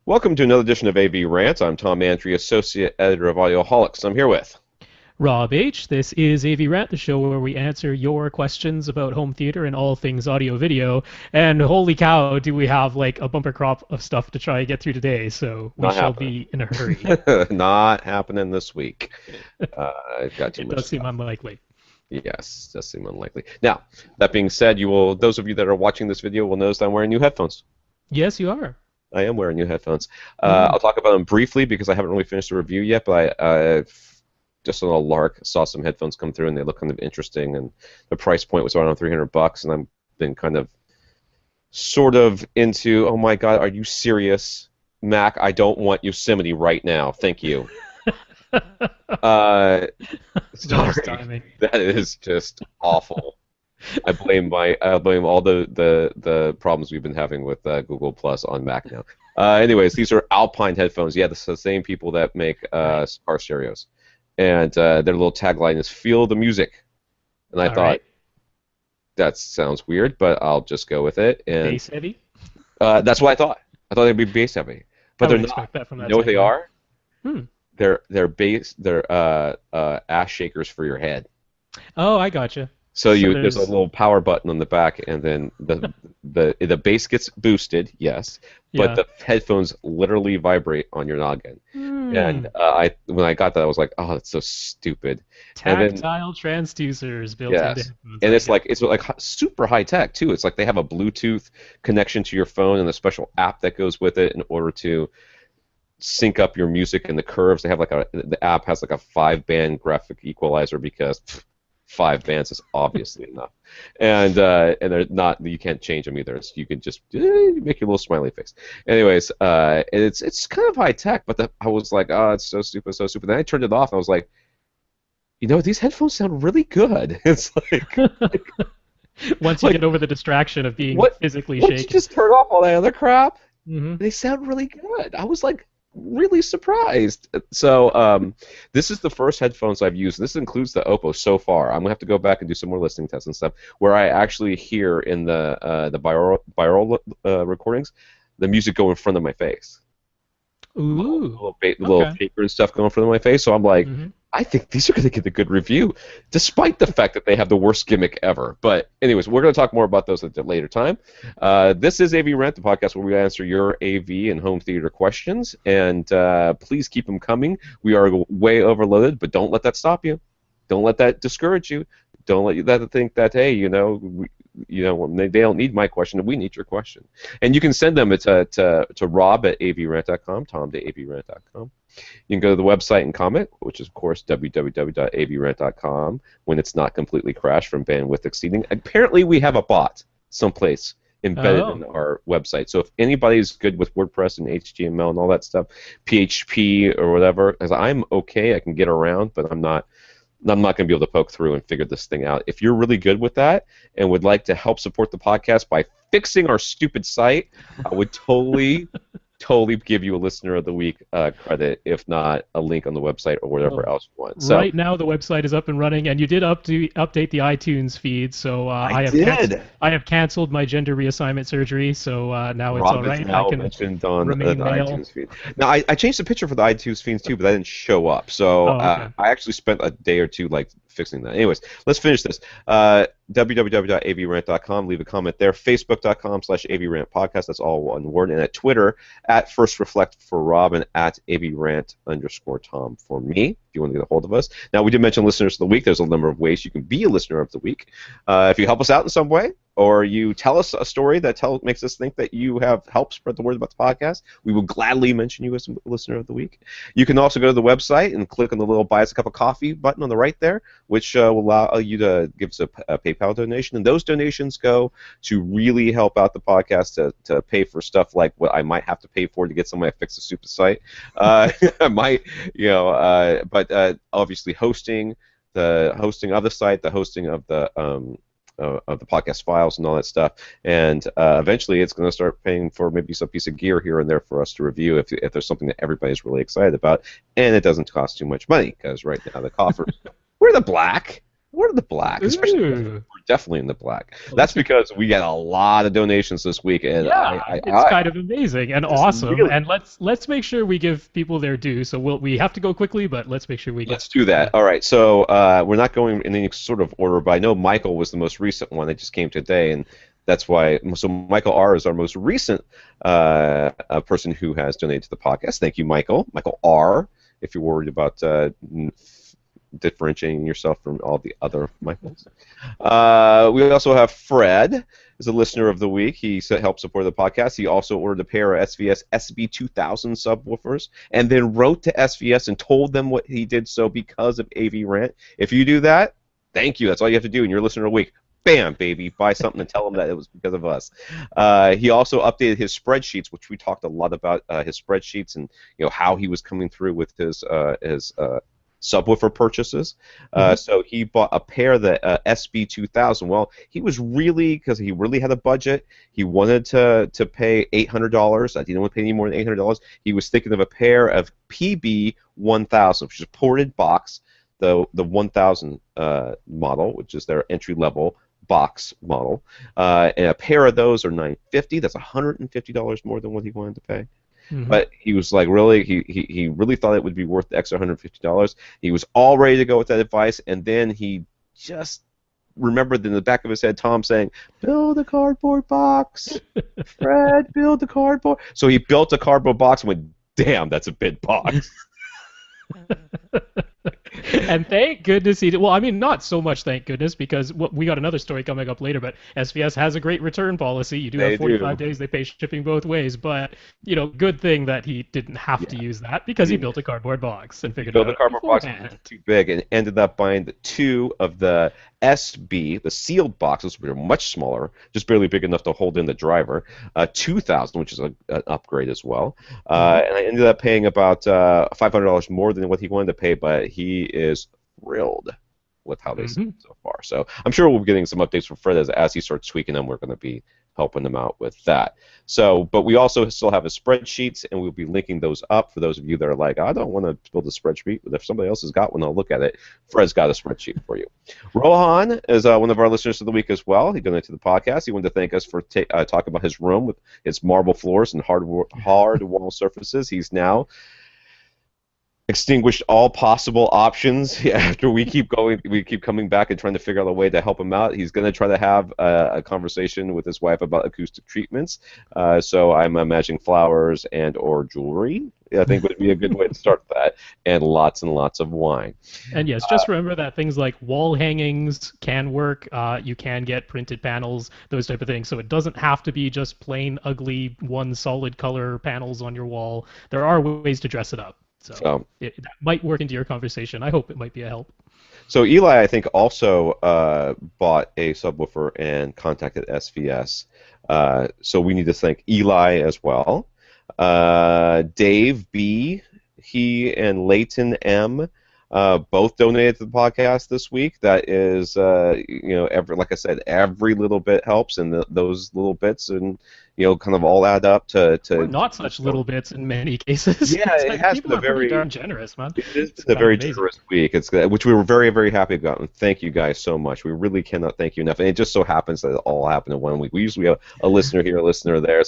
Welcome to another edition of AV Rant. I'm Tom Antry, Associate Editor of Audioholics. I'm here with... Rob H. This is AV Rant, the show where we answer your questions about home theater and all things audio video. And holy cow, do we have like a bumper crop of stuff to try and get through today, so we Not shall happening. be in a hurry. Not happening this week. I've got too It much does seem stuff. unlikely. Yes, does seem unlikely. Now, that being said, those of you that are watching this video will notice that I'm wearing new headphones. Yes, you are. I am wearing new headphones. Mm. I'll talk about them briefly because I haven't really finished the review yet, but I just on a lark saw some headphones come through and they look kind of interesting, and the price point was around $300, and I've been kind of sort of into, oh my god, are you serious? Mac, I don't want Yosemite right now. Thank you. Nice Sorry. timing. That is just awful. I blame all the problems we've been having with Google Plus on Mac now. Anyways, these are Alpine headphones. Yeah, this is the same people that make car stereos, and their little tagline is "Feel the music." And I All thought right. that sounds weird, but I'll just go with it. And Bass heavy? that's what I thought. I thought they'd be bass heavy, but I they're would not. expect that from You that know what they tagline. are? Hmm. They're bass. They're ass shakers for your head. Oh, I gotcha. So So there's a there's, little power button on the back, and then the bass gets boosted, yes, but yeah. the headphones literally vibrate on your noggin. Hmm. And when I got that, I was like, oh, that's so stupid. And then Tactile transducers built into yes, headphones. and I get it's like super high tech too. It's like they have a Bluetooth connection to your phone and a special app that goes with it in order to sync up your music and the curves. They have the app has like a 5-band graphic equalizer because 5 bands is obviously enough, and they're not, you can't change them either. You can just make your little smiley face. Anyways, it's kind of high tech, but I was like, oh, it's so stupid, so stupid. Then I turned it off, and I was like, these headphones sound really good. It's like, Once you like get over the distraction of being what? physically Once you shaken. just turn off all that other crap, Hmm. they sound really good. I was like really surprised. So this is the first headphones I've used. This includes the Oppo so far. I'm gonna have to go back and do some more listening tests and stuff where I actually hear in the binaural recordings the music go in front of my face. Ooh. Little Okay. paper and stuff going in front of my face. So I'm like, Hmm. I think these are going to get a good review, despite the fact that they have the worst gimmick ever. But anyways, we're going to talk more about those at a later time. This is AV Rant, the podcast where we answer your AV and home theater questions, and please keep them coming. We are way overloaded, but don't let that stop you. Don't let that discourage you. Don't let that think that, hey, they don't need my question, we need your question. And you can send them to Rob at avrant.com, Tom to avrant.com. You can go to the website and comment, which is, of course, www.avrant.com, when it's not completely crashed from bandwidth exceeding. Apparently, we have a bot someplace embedded Oh. in our website. So if anybody's good with WordPress and HTML and all that stuff, PHP or whatever, because I'm okay, I can get around, but I'm not going to be able to poke through and figure this thing out. If you're really good with that and would like to help support the podcast by fixing our stupid site, I would totally give you a listener of the week credit, if not a link on the website or whatever Well, else you want. So right now the website is up and running, and you did update the iTunes feed, so I did. I have canceled my gender reassignment surgery, so now it's all Rob is right. I now can mentioned on the remain male. iTunes feed. Now, I changed the picture for the iTunes feeds too, but that didn't show up. So Oh, okay. I actually spent a day or two fixing that. Anyways, let's finish this. www.avrant.com. Leave a comment there. Facebook.com/avrantpodcast. That's all one word. And at Twitter, at First Reflect for Rob and at avrant_Tom for me, if you want to get a hold of us. Now, we did mention listeners of the week. There's a number of ways you can be a listener of the week. If you help us out in some way, or you tell us a story that makes us think that you have helped spread the word about the podcast, we will gladly mention you as a listener of the week. You can also go to the website and click on the little buy us a cup of coffee button on the right there, which will allow you to give us a PayPal donation. And those donations go to really help out the podcast to pay for stuff like what I might have to pay for to get somebody to fix the stupid site. I might, but obviously the hosting of the site, the hosting of the podcast files and all that stuff, and eventually it's going to start paying for maybe some piece of gear here and there for us to review if there's something that everybody's really excited about, and it doesn't cost too much money because right now the coffers we're the black. We're in the black, especially because Ooh. we're definitely in the black. Well, That's because we got a lot of donations this week, and yeah, it's kind of amazing and just awesome. really And let's make sure we give people their due. So we have to go quickly, but let's make sure we get. let's do that. All right, so we're not going in any sort of order, but I know Michael was the most recent one that just came today, and that's why. So Michael R is our most recent person who has donated to the podcast. Thank you, Michael. Michael R. If you're worried about differentiating yourself from all the other Michaels. We also have Fred, is a listener of the week. He helped support the podcast. He also ordered a pair of SVS SB2000 subwoofers and then wrote to SVS and told them what he did so because of AV Rant. If you do that, thank you. That's all you have to do, and you're a listener of the week. Bam, baby, buy something and tell them that it was because of us. He also updated his spreadsheets, which we talked a lot about his spreadsheets and how he was coming through with his subwoofer purchases. So he bought a pair of the SB2000. Well, he was because he really had a budget. He wanted to pay $800. He didn't want to pay any more than $800. He was thinking of a pair of PB1000, which is a ported box, the 1000 model, which is their entry level box model, and a pair of those are $950. That's $150 more than what he wanted to pay. But he was like, really, he really thought it would be worth the extra $150. He was all ready to go with that advice, and then he just remembered in the back of his head Tom saying, "Build a cardboard box, Fred, build a cardboard." So he built a cardboard box and went, "Damn, that's a big box." And thank goodness he did. Well, I mean, not so much thank goodness, because we got another story coming up later, but SVS has a great return policy. You do have 45 days. They pay shipping both ways, but, good thing that he didn't have to use that because he built a cardboard box and figured it out. Built a cardboard box too big and ended up buying the two of the SB, the sealed boxes, which are much smaller, just barely big enough to hold in the driver, 2000, which is an upgrade as well. And I ended up paying about $500 more than what he wanted to pay, but he is thrilled with how they seem so far. So I'm sure we'll be getting some updates from Fred as he starts tweaking them. We're going to be helping them out with that. So, but we also still have his spreadsheets, and we'll be linking those up for those of you that are like, I don't want to build a spreadsheet, but if somebody else has got one, I'll look at it. Fred's got a spreadsheet for you. Rohan is one of our listeners of the week as well. He donated to the podcast. He wanted to thank us for talking about his room with its marble floors and hard wall surfaces. He's now extinguished all possible options after we keep coming back and trying to figure out a way to help him out. He's going to try to have a conversation with his wife about acoustic treatments. So I'm imagining flowers and or jewelry, I think, would be a good way to start that, and lots of wine. And yes, just remember that things like wall hangings can work. You can get printed panels, those type of things. So it doesn't have to be just plain ugly one solid color panels on your wall. There are ways to dress it up. So that might work into your conversation. I hope it might be a help. So Eli, I think, also bought a subwoofer and contacted SVS. So we need to thank Eli as well. Dave B, he and Leighton M, both donated to the podcast this week. That is, like I said, every little bit helps, and those little bits and kind of all add up to or not such little bits in many cases. Yeah, it has been a very darn generous, man. It has been a very generous week. Which we were very, very happy about, and thank you guys so much. We really cannot thank you enough. And it just so happens that it all happened in 1 week. We usually have a listener here, a listener there,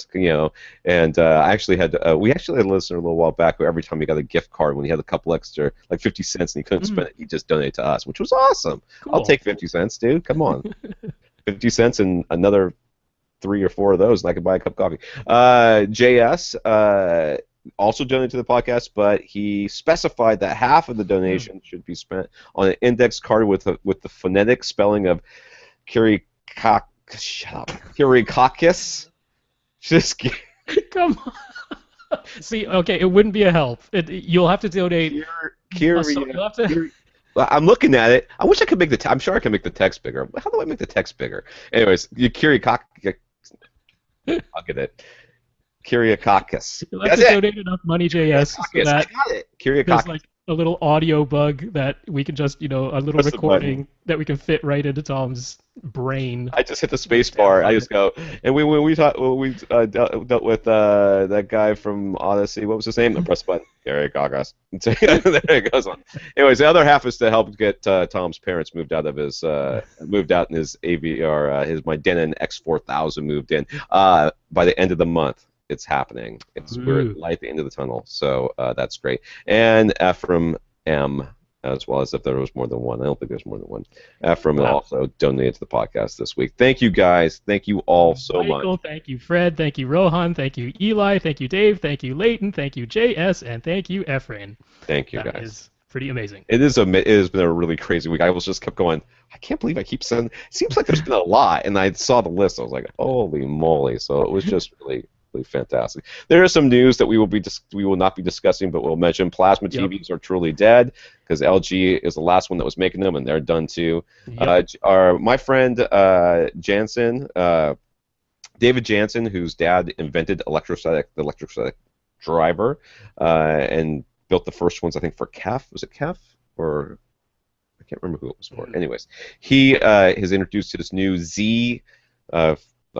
and I actually had we actually had a listener a little while back who every time he got a gift card, when he had a couple extra, like 50 cents, and he couldn't spend it, he just donated to us, which was awesome. Cool. I'll take 50 cents, dude. Come on. 50 cents and another 3 or 4 of those, and I could buy a cup of coffee. JS also donated to the podcast, but he specified that half of the donation should be spent on an index card with the phonetic spelling of Kyriakakis. Just come on. See, okay, it wouldn't be a help. You'll have to donate. You'll have to. I'm looking at it. I wish I could make the. I'm sure I can make the text bigger. How do I make the text bigger? Anyways, Kyriakakis. I'll get it. Kyriakakis. You'll have to donate enough money, JS, so that I got it. Kyriakakis. a little audio bug that we can just, a little Press the button. recording that we can fit right into Tom's brain. I just hit the space Just bar. I amplify just it. go, and when we dealt with that guy from Odyssey, what was his name? I press the button. Gary Gagas. There it goes on. Anyways, the other half is to help get Tom's parents moved out in his AVR, his my Denon X4000 moved in by the end of the month. It's happening. We're at Ooh, light at the end of the tunnel, so that's great. And Ephraim M, as well as if there was more than one. I don't think there's more than one. Ephraim wow. also donated to the podcast this week. Thank you guys. Thank you all so Michael, much. thank you, Fred, thank you, Rohan, thank you, Eli, thank you, Dave, thank you, Leighton, thank you, JS, and thank you, Efrain. Thank you That guys. is pretty amazing. It has been a really crazy week. I was just kept going. I can't believe I keep sending. It seems like there's been a lot, and I saw the list. I was like, holy moly! So it was just really fantastic. There is some news that we will not be discussing, but we'll mention. Plasma Yep, TVs are truly dead because LG is the last one that was making them, and they're done too. yep. My friend Jansen, David Jansen, whose dad invented the electrostatic driver, and built the first ones, I think, for KEF. Was it KEF? Or I can't remember who it was for. Mm. Anyways, he has introduced his new Z, I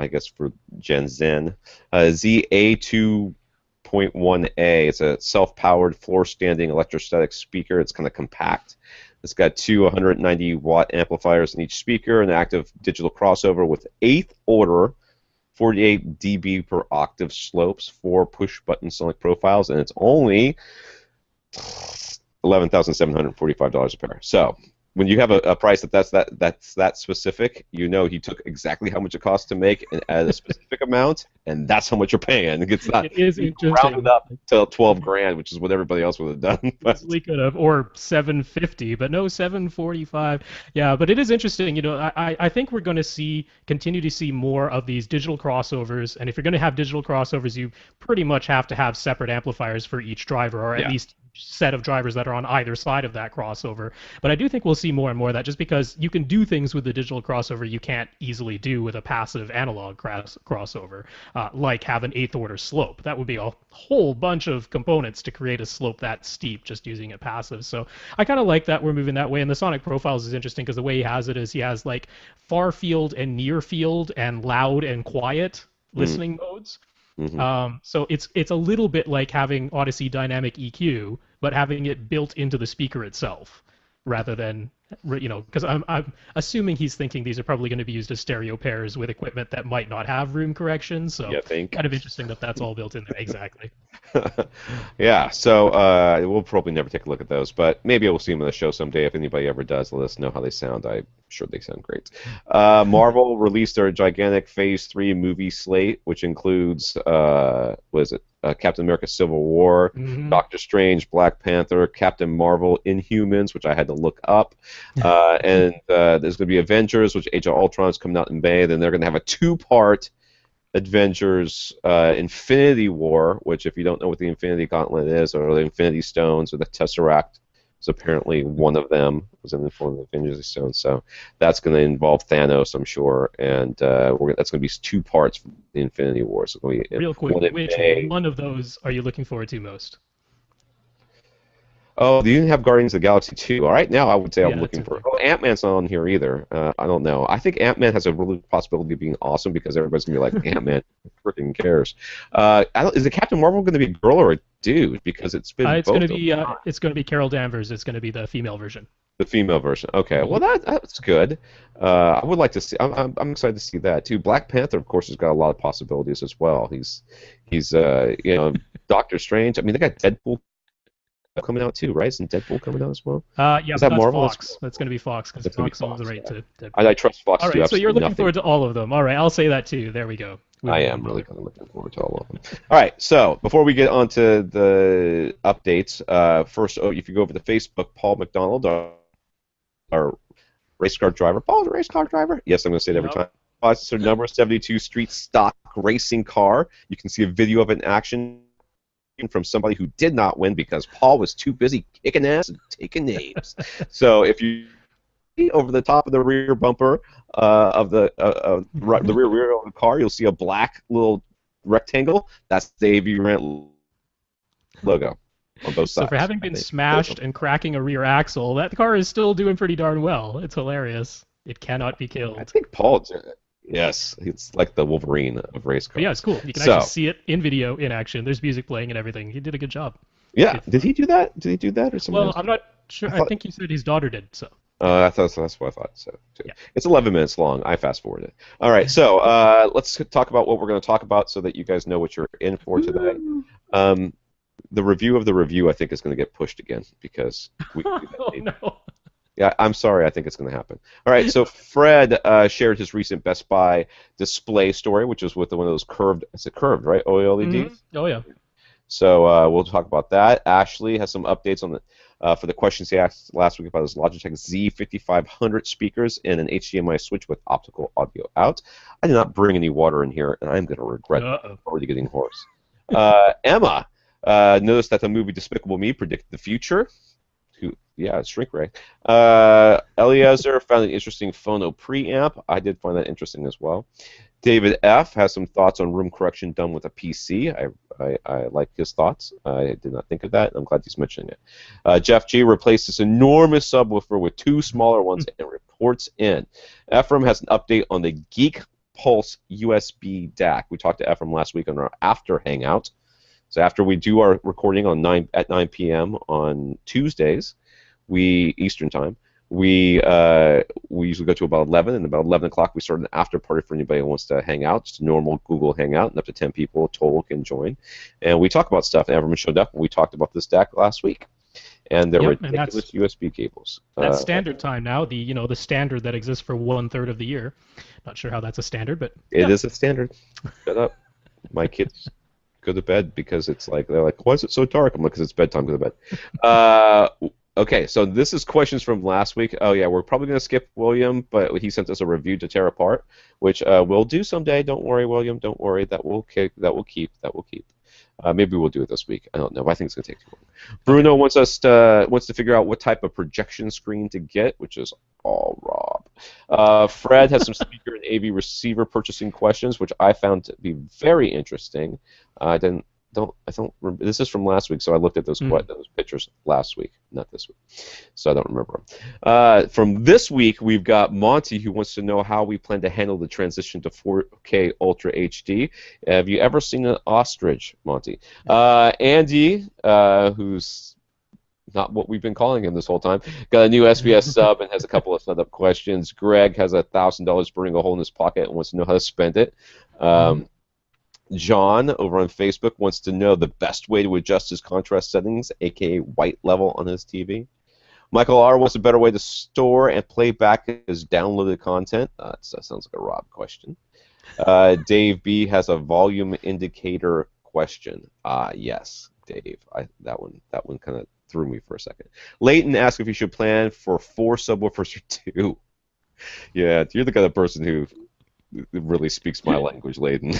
guess for Gen Zen, ZA2.1A. It's a self-powered floor-standing electrostatic speaker. It's kind of compact. It's got two 190-watt amplifiers in each speaker, an active digital crossover with eighth order 48 dB per octave slopes, 4 push-button sonic profiles, and it's only $11,745 a pair. So when you have a price that's that specific, you know he took exactly how much it costs to make and at a specific amount, and that's how much you're paying. It's not It is he rounded interesting. up to 12 grand, which is what everybody else would have done. But Easily could have, or 750, but no 745. Yeah, but it is interesting. I think we're going to continue to see more of these digital crossovers. And if you're going to have digital crossovers, you pretty much have to have separate amplifiers for each driver, or at yeah, least set of drivers that are on either side of that crossover. But I do think we'll see more and more of that, just because you can do things with the digital crossover you can't easily do with a passive analog crossover, like have an eighth order slope. That would be a whole bunch of components to create a slope that steep just using it passive. So I kind of like that we're moving that way. And the sonic profiles is interesting because the way he has it is he has like far field and near field and loud and quiet mm, listening modes. hmm So it's a little bit like having Odyssey Dynamic EQ, but having it built into the speaker itself, rather than because I'm assuming he's thinking these are probably going to be used as stereo pairs with equipment that might not have room correction. So you think? kind of interesting that that's all built in there. Exactly. Yeah, so we'll probably never take a look at those, but maybe we'll see them on the show someday. If anybody ever does, let us know how they sound. I'm sure they sound great. Marvel released their gigantic Phase 3 movie slate, which includes, what is it? Captain America Civil War, Hmm. Doctor Strange, Black Panther, Captain Marvel, Inhumans, which I had to look up, and there's going to be Avengers, which Age of Ultron is coming out in May. Then they're going to have a two-part Avengers Infinity War, which if you don't know what the Infinity Gauntlet is, or the Infinity Stones, or the Tesseract, is apparently one of them was in the form of the Infinity Stones. So that's going to involve Thanos, I'm sure, and that's going to be two parts for the Infinity War. So it's going to be Real quick, one in which May. one of those are you looking forward to most? Oh, do you have Guardians of the Galaxy 2? All right, now I would say I'm Yeah, that's looking the for. thing. Oh, Ant-Man's not on here either. I don't know. I think Ant-Man has a really possibility of being awesome because everybody's gonna be like, Ant-Man, who freaking cares? Is the Captain Marvel gonna be a girl or a dude? Because it's been It's going both to of be it's going to be Carol Danvers. It's going to be the female version. the female version. Okay, well Yep. that's good. I would like to see. I'm excited to see that too. Black Panther, of course, has got a lot of possibilities as well. He's Doctor Strange. I mean, they got Deadpool coming out too, right? Isn't Deadpool coming out as well? Yeah, Is but that that's Marvel? Fox. That's going to be Fox because That's gonna be Fox owns the Fox. right Yeah. to I Deadpool. trust Fox All to do right, so you're absolutely looking nothing. forward to all of them. All right, I'll say that too. There we go. We I won't am even really bother. kind of looking forward to all of them. All right, so before we get on to the updates, first, if you go over to Facebook, Paul McDonald, our race car driver. Paul's a race car driver. Yes, I'm going to say it every Yep. time. It's their number 72 Street Stock Racing car. You can see a video of it in action from somebody who did not win because Paul was too busy kicking ass and taking names. So if you see over the top of the rear bumper of the rear of the car, you'll see a black little rectangle. That's the AV Rant logo. on both So for sides. having I been think. smashed and cracking a rear axle, that car is still doing pretty darn well. It's hilarious. It cannot be I killed. think Paul did it. Yes, it's like the Wolverine of race But yeah, it's cars. cool. You can actually So, see it in video, in action. There's music playing and everything. He did a good job. yeah, If did he do that? Did he do that or somebody well, else? I'm not sure. I I thought. think he said his daughter did. So yeah, I thought that's what I thought. So too. yeah. It's 11 minutes long. I fast forwarded. All right, so let's talk about what we're going to talk about so that you guys know what you're in for today. Woo! Um, the review of the review, I think, is going to get pushed again because we can do that Oh later. no. Yeah, I'm sorry. I think it's going to happen. All right, so Fred shared his recent Best Buy display story, which was with one of those curved. Is it curved, right? OLEDs. Oh yeah. So we'll talk about that. Ashley has some updates on the for the questions he asked last week about his Logitech Z5500 speakers and an HDMI switch with optical audio out. I did not bring any water in here, and I'm going to regret that. I'm Uh-oh. already getting hoarse. Emma noticed that the movie Despicable Me predicted the future. Yeah, it's shrink ray. Eliezer found an interesting phono preamp. I did find that interesting as well. David F. has some thoughts on room correction done with a PC. I like his thoughts. I did not think of that. I'm glad he's mentioning it. Jeff G. replaced this enormous subwoofer with two smaller ones and reports in. Ephraim has an update on the Geek Pulse USB DAC. We talked to Ephraim last week on our after hangout. So after we do our recording at 9 p.m. on Tuesdays, Eastern time, we usually go to about 11, and about 11 o'clock we start an after party for anybody who wants to hang out. Just a normal Google Hangout, and up to 10 people total can join. And we talk about stuff. And everyone showed up, and we talked about this DAC last week. And there were Yep, and ridiculous USB cables. that's standard time now. The standard that exists for 1/3 of the year. Not sure how that's a standard, but It yeah. is a standard. Shut up. My kids go to bed because it's like, they're like, why is it so dark? I'm like, because it's bedtime, go to bed. Okay, so this is questions from last week. Oh yeah, we're probably going to skip William, but he sent us a review to tear apart, which we'll do someday. Don't worry, William. Don't worry. That will keep. Maybe we'll do it this week. I don't know. But I think it's going to take too long. Bruno wants to figure out what type of projection screen to get, which is all Rob. Fred has some speaker and AV receiver purchasing questions, which I found to be very interesting. I don't remember. This is from last week, so I looked at those pictures last week, not this week, so I don't remember them. From this week, we've got Monty, who wants to know how we plan to handle the transition to 4K Ultra HD. Have you ever seen an ostrich, Monty? Andy, who's not what we've been calling him this whole time, got a new SBS sub and has a couple of set-up questions. Greg has $1,000 burning a hole in his pocket and wants to know how to spend it. John over on Facebook wants to know the best way to adjust his contrast settings, aka white level, on his TV. Michael R. wants a better way to store and play back his downloaded content. That sounds like a Rob question. Dave B. has a volume indicator question. Yes, Dave. That one kind of threw me for a second. Leighton asked if you should plan for 4 subwoofers or 2. Yeah, you're the kind of person who really speaks my language, Layden.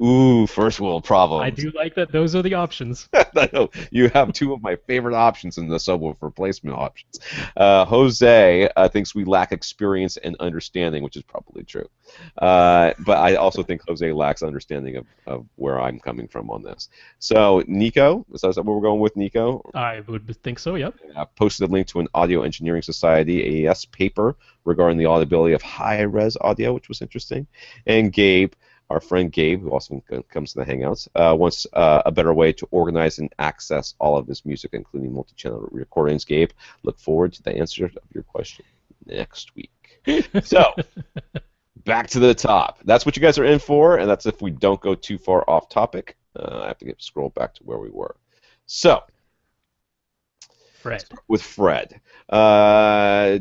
Ooh, first world problems. I do like that. Those are the options. I know. You have 2 of my favorite options in the subwoofer replacement options. Jose thinks we lack experience and understanding, which is probably true. But I also think Jose lacks understanding of where I'm coming from on this. So, Nico, is that what we're going with, Nico? I would think so, yep. I posted a link to an Audio Engineering Society, AES, paper regarding the audibility of high-res audio, which was interesting. And Gabe, our friend Gabe, who also comes to the Hangouts, wants a better way to organize and access all of his music, including multi-channel recordings. Gabe, look forward to the answer of your question next week. So, back to the top. That's what you guys are in for, and that's if we don't go too far off topic. I have to scroll back to where we were. So, Fred. with Fred.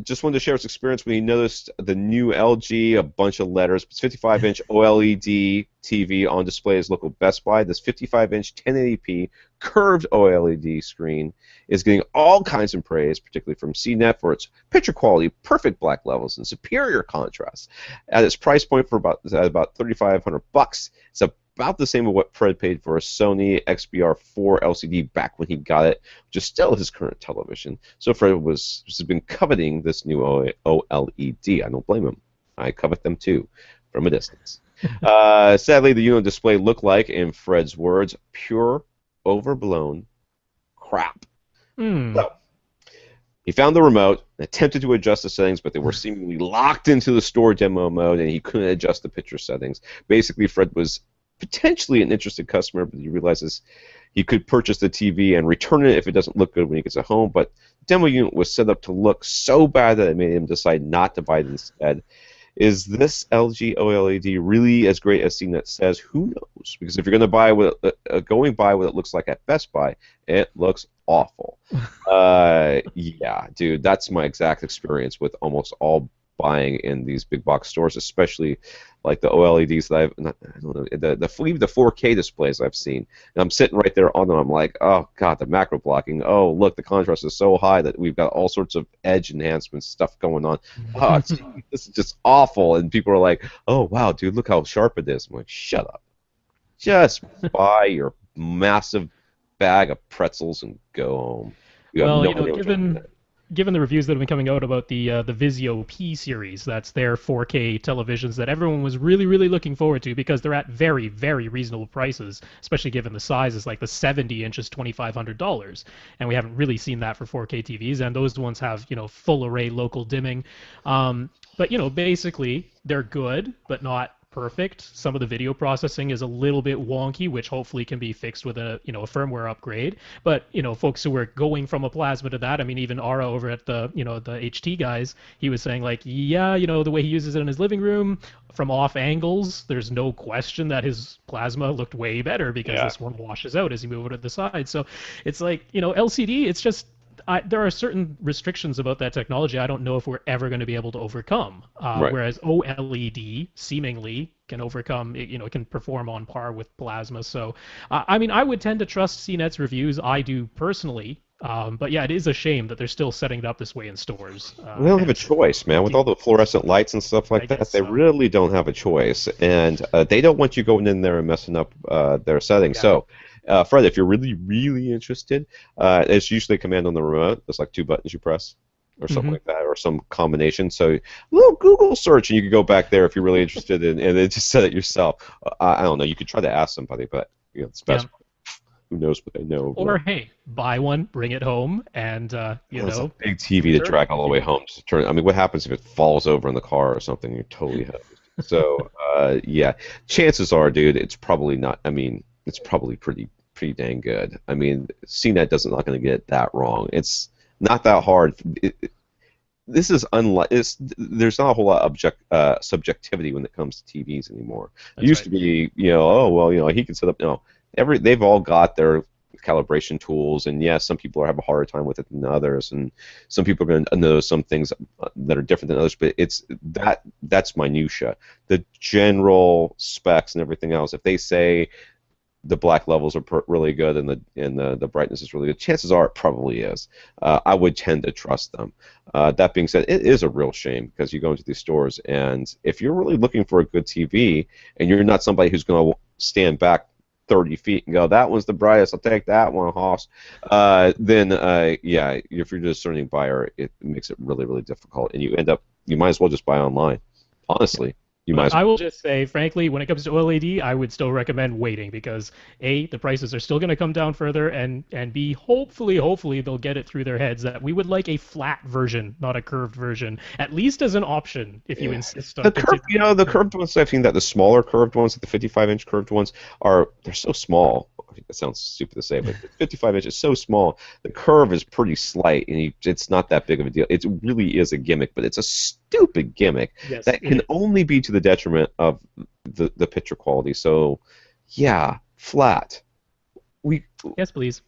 Just wanted to share his experience when he noticed the new LG, a bunch of letters. It's 55-inch OLED TV on display at his local Best Buy. This 55-inch 1080p curved OLED screen is getting all kinds of praise, particularly from CNET for its picture quality, perfect black levels, and superior contrast. At its price point for about $3,500, it's about the same as what Fred paid for a Sony XBR4 LCD back when he got it, which is still his current television. So Fred has been coveting this new OLED. I don't blame him. I covet them too, from a distance. Sadly, the unit display looked like, in Fred's words, pure, overblown crap. Hmm. So he found the remote, attempted to adjust the settings, but they were seemingly locked into the store demo mode, and he couldn't adjust the picture settings. Basically, Fred was potentially an interested customer, but he realizes he could purchase the TV and return it if it doesn't look good when he gets it home. But the demo unit was set up to look so bad that it made him decide not to buy it instead. Is this LG OLED really as great as CNET says? Who knows? Because if you're going to buy going by what it looks like at Best Buy, it looks awful. Yeah, dude, that's my exact experience with almost all buying in these big box stores, especially like the OLEDs that I don't know, even the 4K displays I've seen. And I'm sitting right there on them. I'm like, oh god, the macro blocking. Oh look, the contrast is so high that we've got all sorts of edge enhancements stuff going on. Oh, this is just awful. And people are like, oh wow, dude, look how sharp it is. I'm like, shut up. Just buy your massive bag of pretzels and go home. You have Well, no idea what you're looking at. given the reviews that have been coming out about the Vizio P series, that's their 4K televisions that everyone was really looking forward to because they're at very reasonable prices, especially given the sizes. Like the 70 inch is $2,500, and we haven't really seen that for 4K TVs. And those ones have full array local dimming, but basically they're good, but not perfect. Some of the video processing is a little bit wonky, which hopefully can be fixed with a firmware upgrade. But folks who were going from a plasma to that, I mean, even Ara over at the HT guys, he was saying like, yeah, the way he uses it in his living room from off angles, there's no question that his plasma looked way better because Yeah. this one washes out as you move it to the side. So it's like LCD, it's just there are certain restrictions about that technology I don't know if we're ever going to be able to overcome. Right. Whereas OLED seemingly can overcome, it can perform on par with plasma. So, I mean, I would tend to trust CNET's reviews. I do personally. But yeah, it is a shame that they're still setting it up this way in stores. They don't have a choice, man. With all the fluorescent lights and stuff like I that, guess they so. really don't have a choice. And they don't want you going in there and messing up their settings. Yeah. So, Fred, if you're really interested, it's usually a command on the remote. There's like two buttons you press or something like that, or some combination. So, a little Google search, and you can go back there if you're really interested, and then just set it yourself. I don't know. You could try to ask somebody, but it's best. Yeah. Who knows what they know? Or hey, buy one, bring it home, and It's a big TV to drag all the way home. To turn. I mean, what happens if it falls over in the car or something? You're totally hosed. So, yeah, chances are, dude, it's probably not. I mean, it's probably pretty dang good. I mean, CNET doesn't not going to get it that wrong. It's not that hard. This is unlike. There's not a whole lot of subjectivity when it comes to TVs anymore. It used to be, oh well, he can set up. No, they've all got their calibration tools, and yes, some people have a harder time with it than others, and some people are going to know some things that are different than others. But that's minutia. The general specs and everything else. If they say the black levels are really good and the brightness is really good, chances are it probably is. I would tend to trust them. That being said, it is a real shame because you go into these stores, and if you're really looking for a good TV and you're not somebody who's going to stand back 30 feet and go, that one's the brightest, I'll take that one, Hoss. Then, yeah, if you're a discerning buyer, it makes it really difficult, and you might as well just buy online. Honestly, you might as I well. will just say, frankly, when it comes to OLED, I would still recommend waiting because A, the prices are still going to come down further, and B, hopefully they'll get it through their heads that we would like a flat version, not a curved version, at least as an option if you insist on The curved, the curved ones. I've seen that the smaller curved ones, like the 55-inch curved ones, they're so small. I think that sounds stupid to say, but 55 inch is so small. The curve is pretty slight, and it's not that big of a deal. It really is a gimmick, but it's a stupid gimmick that can only be to the detriment of the picture quality. So, yeah, flat. Yes, please.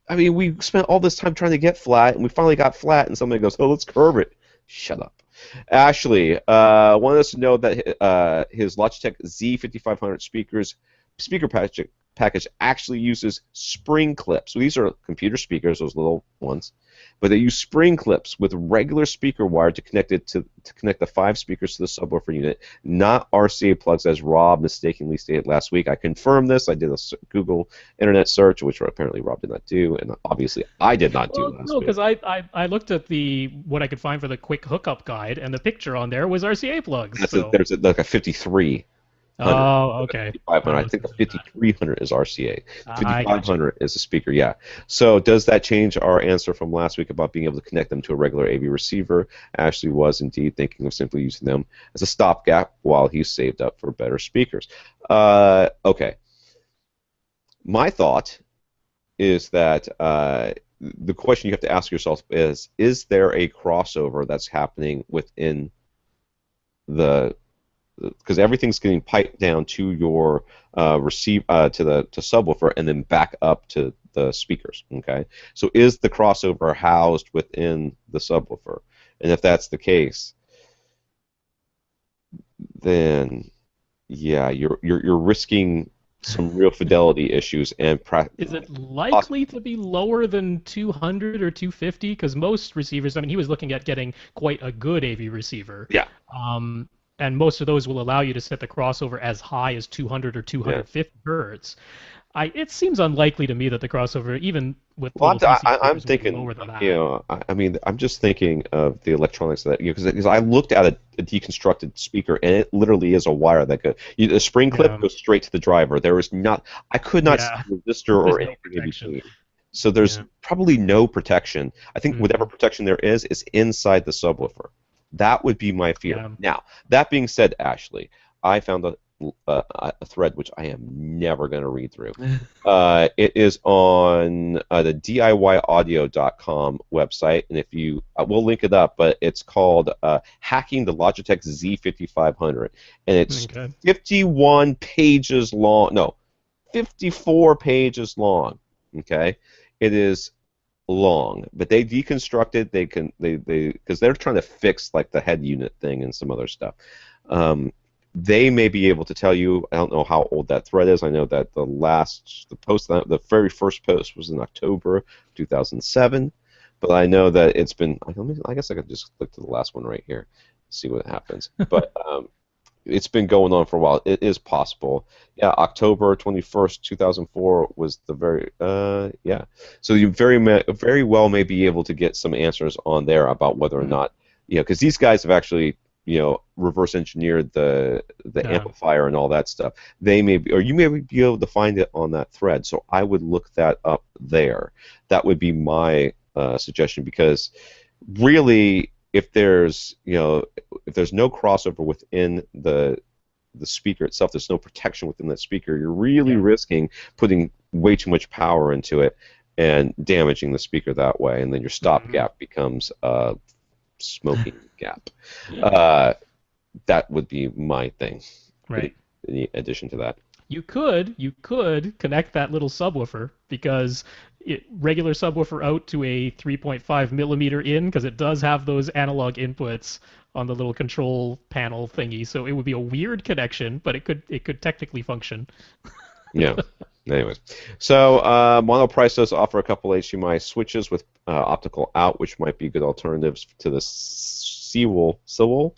I mean, we spent all this time trying to get flat, and we finally got flat, and somebody goes, "Oh, let's curve it." Shut up. Ashley wanted us to know that his Logitech Z5500 speaker package actually uses spring clips. So these are computer speakers, those little ones, but they use spring clips with regular speaker wire to connect the 5 speakers to the subwoofer unit, not RCA plugs, as Rob mistakenly stated last week. I confirmed this. I did a Google Internet search, which apparently Rob did not do, and obviously I did not do last week. No, because I looked at what I could find for the quick hookup guide, and the picture on there was RCA plugs. There's like a 53. Oh, okay. 5500. I I was think the thinking of that. 5300 is RCA. I got you. 5500 is a speaker, yeah. So does that change our answer from last week about being able to connect them to a regular AV receiver? Ashley was indeed thinking of simply using them as a stopgap while he saved up for better speakers. Okay. My thought is that the question you have to ask yourself is there a crossover that's happening within the because everything's getting piped down to your to subwoofer and then back up to the speakers. Okay, so is the crossover housed within the subwoofer? And if that's the case, then yeah, you're risking some real fidelity issues and Is it likely to be lower than 200 or 250? Because most receivers, I mean, he was looking at getting quite a good AV receiver. yeah, And most of those will allow you to set the crossover as high as 200 or yeah. 250 hertz. It seems unlikely to me that the crossover, even with Well, little PC I'm speakers, will be thinking, lower than that. I mean, I'm just thinking of the electronics that, because I looked at a deconstructed speaker and it literally is a wire that goes, the spring clip Yeah, goes straight to the driver. There is not, I could not see yeah. a resistor There's or no anything in protection. between. So there's Yeah. probably no protection. I think whatever Hmm. protection there is inside the subwoofer. That would be my fear. Yeah. Now, that being said, Ashley, I found a thread which I am never going to read through. It is on the DIYaudio.com website, and if you, we'll link it up, but it's called Hacking the Logitech Z5500, and it's Okay. 51 pages long. No, 54 pages long. Okay, it is long, but they deconstructed. They because they're trying to fix like the head unit thing and some other stuff. Um, they may be able to tell you. I don't know how old that thread is. I know that the very first post was in October 2007, but I know that it's been. I guess I could just click to the last one right here, see what happens. But it's been going on for a while. It is possible. Yeah, October 21st, 2004 was the yeah. So you very well may be able to get some answers on there about whether or Hmm. not, because these guys have actually, reverse engineered the Yeah. amplifier and all that stuff. They may be, or you may be able to find it on that thread. So I would look that up there. That would be my suggestion, because really, if there's no crossover within the speaker itself, there's no protection within that speaker, you're really Yeah. risking putting way too much power into it and damaging the speaker that way, and then your Hmm. stopgap becomes a smoking gap. Uh, that would be my thing. In, Right. in addition to that, You could connect that little subwoofer because regular subwoofer out to a 3.5 millimeter in because it does have those analog inputs on the little control panel thingy. So it would be a weird connection, but it could technically function. yeah. Anyways, so Monoprice does offer a couple HDMI switches with optical out, which might be good alternatives to the Sewell. Sewell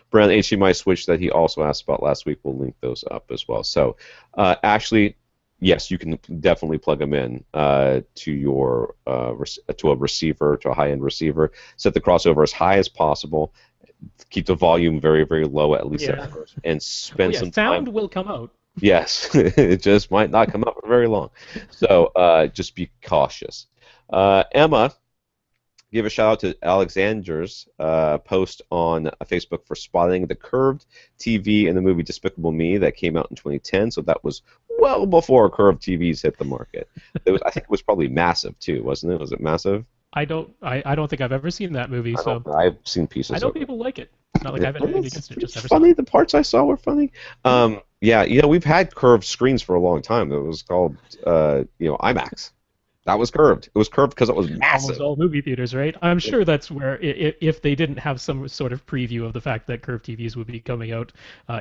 brand HDMI switch that he also asked about last week. We'll link those up as well. So, Ashley, yes, you can definitely plug them in to your to a receiver, to a high-end receiver. Set the crossover as high as possible. Keep the volume very, very low, at least at Yeah. first, and Oh spend yeah, some time. sound will come out. Yes, it just might not come up for very long. So just be cautious. Emma, give a shout out to Alexander's post on Facebook for spotting the curved TV in the movie Despicable Me that came out in 2010. So that was well before curved TVs hit the market. I think it was probably massive too, wasn't it? Was it massive? I don't think I've ever seen that movie, I don't. so I've seen I pieces know of it. people like it. Not like Yeah, I have anything against it, just it's never saw funny. it. The parts I saw were funny. Yeah. Yeah, we've had curved screens for a long time. It was called, IMAX. That was curved. It was curved because it was Almost massive. all movie theaters, right? I'm Yeah. sure that's where, if they didn't have some sort of preview of the fact that curved TVs would be coming out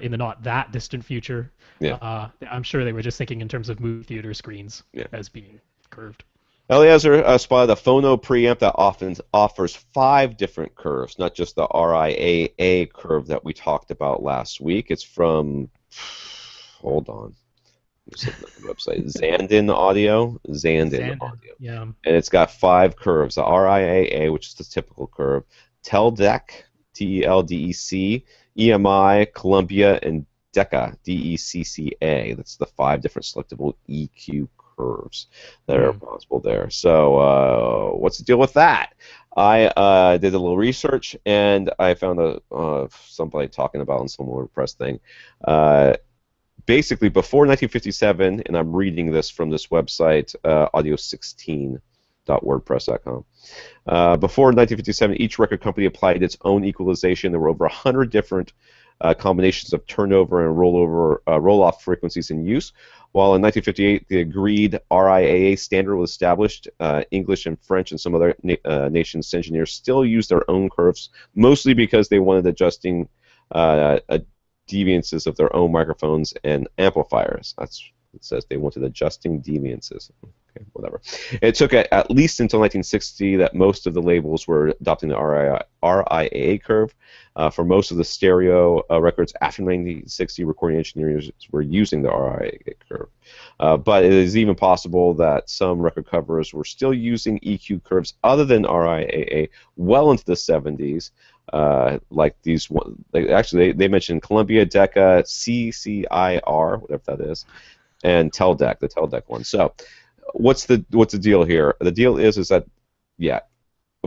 in the not that distant future, Yeah. I'm sure they were just thinking in terms of movie theater screens Yeah. as being curved. Eliezer spotted a phono preamp that often offers 5 different curves, not just the RIAA curve that we talked about last week. It's from, hold on, I'm just looking at the website, Zandon Zandon, Audio. yeah. And it's got 5 curves: the RIAA, which is the typical curve, Teldec, TELDEC, EMI, Columbia, and DECA, DECCA. That's the 5 different selectable EQ curves that are Mm. possible there. So what's the deal with that? I did a little research and I found somebody talking about on some WordPress thing. Basically, before 1957, and I'm reading this from this website, audio16.wordpress.com. Before 1957, each record company applied its own equalization. There were over 100 different combinations of turnover and roll-off frequencies in use. While in 1958, the agreed RIAA standard was established, English and French and some other nations' engineers still used their own curves, mostly because they wanted adjusting deviances of their own microphones and amplifiers. That's it says they wanted adjusting deviances. Okay, whatever. It took at least until 1960 that most of the labels were adopting the RIAA curve. For most of the stereo records after 1960, recording engineers were using the RIAA curve. But it is even possible that some record covers were still using EQ curves other than RIAA well into the 70s. Like these one, actually they mentioned Columbia, Decca, CCIR, whatever that is, and Teldec, the Teldec one. So, what's the deal here? The deal is that, yeah,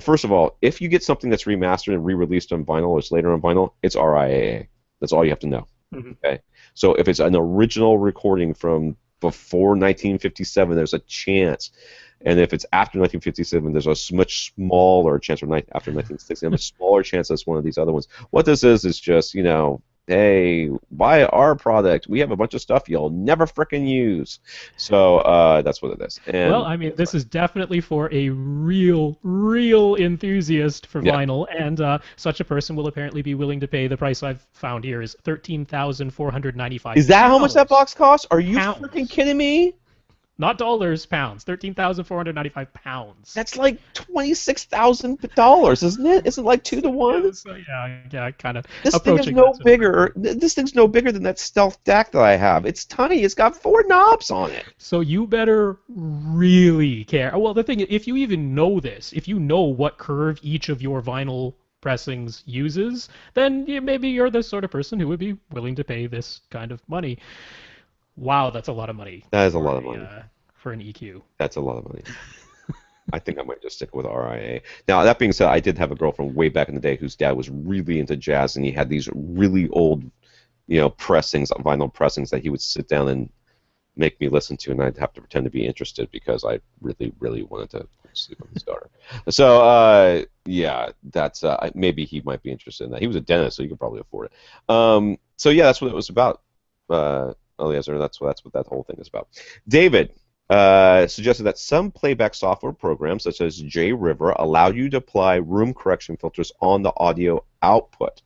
first of all, if you get something that's remastered and re-released on vinyl or it's later on vinyl, it's RIAA. That's all you have to know. Mm-hmm. Okay. So if it's an original recording from before 1957, there's a chance. And if it's after 1957, there's a much smaller chance, or after 1960, a much smaller chance that's one of these other ones. What this is just, hey, buy our product. We have a bunch of stuff you'll never frickin' use. So that's what it is. And Well, I mean, this is definitely for a real enthusiast for yeah. vinyl, and such a person will apparently be willing to pay the price I've found here is £13,495. Is that how much that box costs? Are you Pounds. freaking kidding me? Not dollars, pounds. £13,495. That's like $26,000, isn't it? Isn't it like 2 to 1? So, yeah, kind of This thing is approaching no that. bigger. This thing's no bigger than that Stealth DAC that I have. It's tiny. It's got 4 knobs on it. So you better really care. Well, the thing is, if you even know this, if you know what curve each of your vinyl pressings uses, then maybe you're the sort of person who would be willing to pay this kind of money. Wow, that's a lot of money. That is a lot of money. For an EQ. That's a lot of money. I think I might just stick with RIA. Now, that being said, I did have a girlfriend way back in the day whose dad was really into jazz, and he had these really old, pressings, vinyl pressings that he would sit down and make me listen to, and I'd have to pretend to be interested because I really, really wanted to sleep with his daughter. So, yeah, that's maybe he might be interested in that. He was a dentist, so he could probably afford it. So, yeah, that's what it was about. Eliezer, that's what that whole thing is about. David suggested that some playback software programs, such as JRiver, allow you to apply room correction filters on the audio output.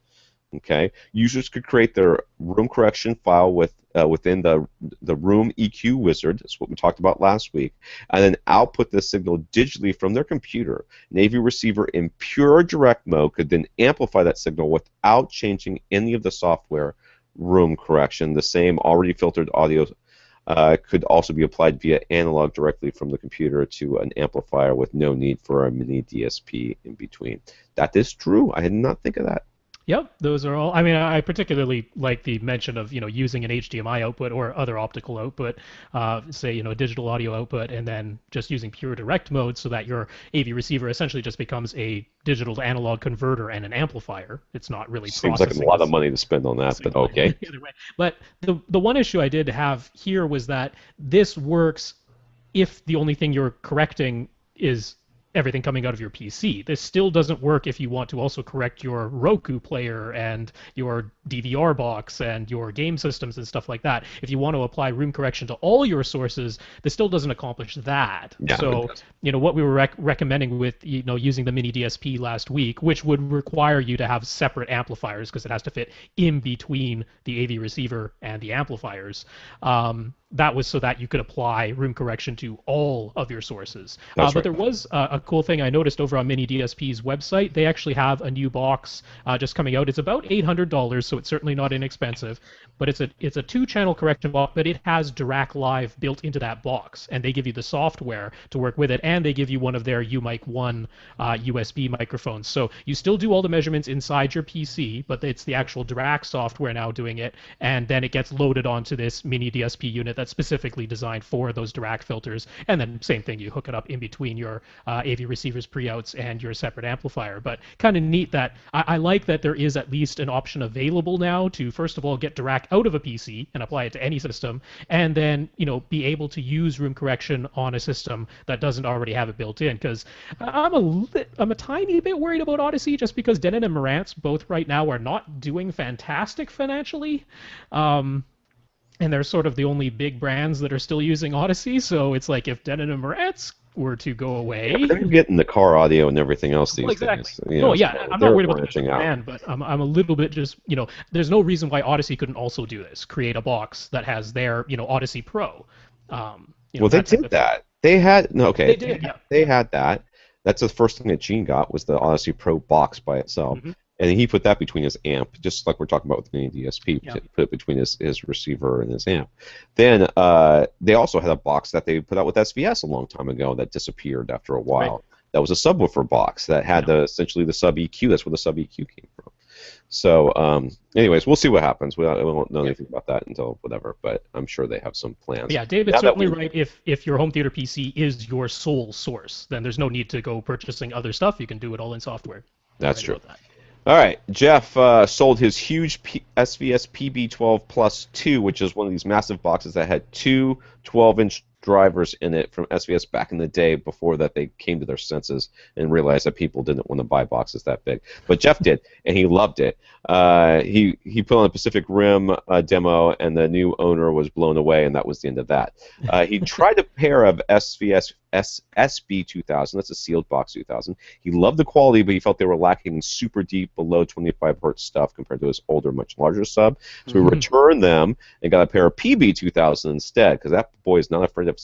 Okay, users could create their room correction file within the Room EQ wizard. That's what we talked about last week, and then output the signal digitally from their computer. An AV receiver in pure direct mode could then amplify that signal without changing any of the software room correction. The same already filtered audio could also be applied via analog directly from the computer to an amplifier with no need for a mini DSP in between. That is true. I did not think of that. Yep, those are all. I mean, I particularly like the mention of using an HDMI output or other optical output, say a digital audio output, and then just using pure direct mode so that your AV receiver essentially just becomes a digital to analog converter and an amplifier. It's not really seems like a lot of money to spend on that, but okay. Either way. But the one issue I did have here was that this works if the only thing you're correcting is everything coming out of your PC. This still doesn't work if you want to also correct your Roku player and your DVR box and your game systems and stuff like that. If you want to apply room correction to all your sources, this still doesn't accomplish that. Yeah, so, what we were recommending with using the mini DSP last week, which would require you to have separate amplifiers because it has to fit in between the AV receiver and the amplifiers. that was so that you could apply room correction to all of your sources. That's But right. there was a cool thing I noticed over on Mini DSP's website. They actually have a new box just coming out. It's about $800, so it's certainly not inexpensive. But it's a two-channel correction box, but it has Dirac Live built into that box, and they give you the software to work with it, and they give you one of their UMic 1 USB microphones. So you still do all the measurements inside your PC, but it's the actual Dirac software now doing it, and then it gets loaded onto this Mini DSP unit that's specifically designed for those Dirac filters. And then same thing, you hook it up in between your AV receivers pre-outs and your separate amplifier. But kind of neat that I like that there is at least an option available now to, first of all, get Dirac out of a PC and apply it to any system, and then be able to use room correction on a system that doesn't already have it built in. Because I'm a tiny bit worried about Odyssey, just because Denon and Marantz both right now are not doing fantastic financially. And they're sort of the only big brands that are still using Odyssey, so it's like if Denon and Marantz were to go away. Yeah, but they're getting the car audio and everything else these exactly. days. No, yeah, so I'm they're not worried about the branching out. brand, but I'm a little bit just, there's no reason why Odyssey couldn't also do this. Create a box that has their, Odyssey Pro. Well, they did that. They had no, okay. They did, yeah. They had that. That's the first thing that Gene got was the Odyssey Pro box by itself. Mm-hmm. And he put that between his amp, just like we're talking about with the Mini DSP. Yeah. He put it between his receiver and his amp. Then they also had a box that they put out with SVS a long time ago that disappeared after a while. Right. That was a subwoofer box that had essentially the sub EQ. That's where the sub EQ came from. So, anyways, we'll see what happens. We won't know anything about that until whatever, but I'm sure they have some plans. Yeah, David's certainly right. If your home theater PC is your sole source, then there's no need to go purchasing other stuff. You can do it all in software. That's true. All right, Jeff sold his huge SVS PB12 Plus 2, which is one of these massive boxes that had two 12-inch drivers in it from SVS back in the day. Before that, they came to their senses and realized that people didn't want to buy boxes that big. But Jeff did, and he loved it. He put on a Pacific Rim demo, and the new owner was blown away, and that was the end of that. He tried a pair of SVS SB2000. That's a sealed box 2000. He loved the quality, but he felt they were lacking super deep below 25 hertz stuff compared to his older, much larger sub. So we returned them and got a pair of PB2000 instead, because that boy is not afraid of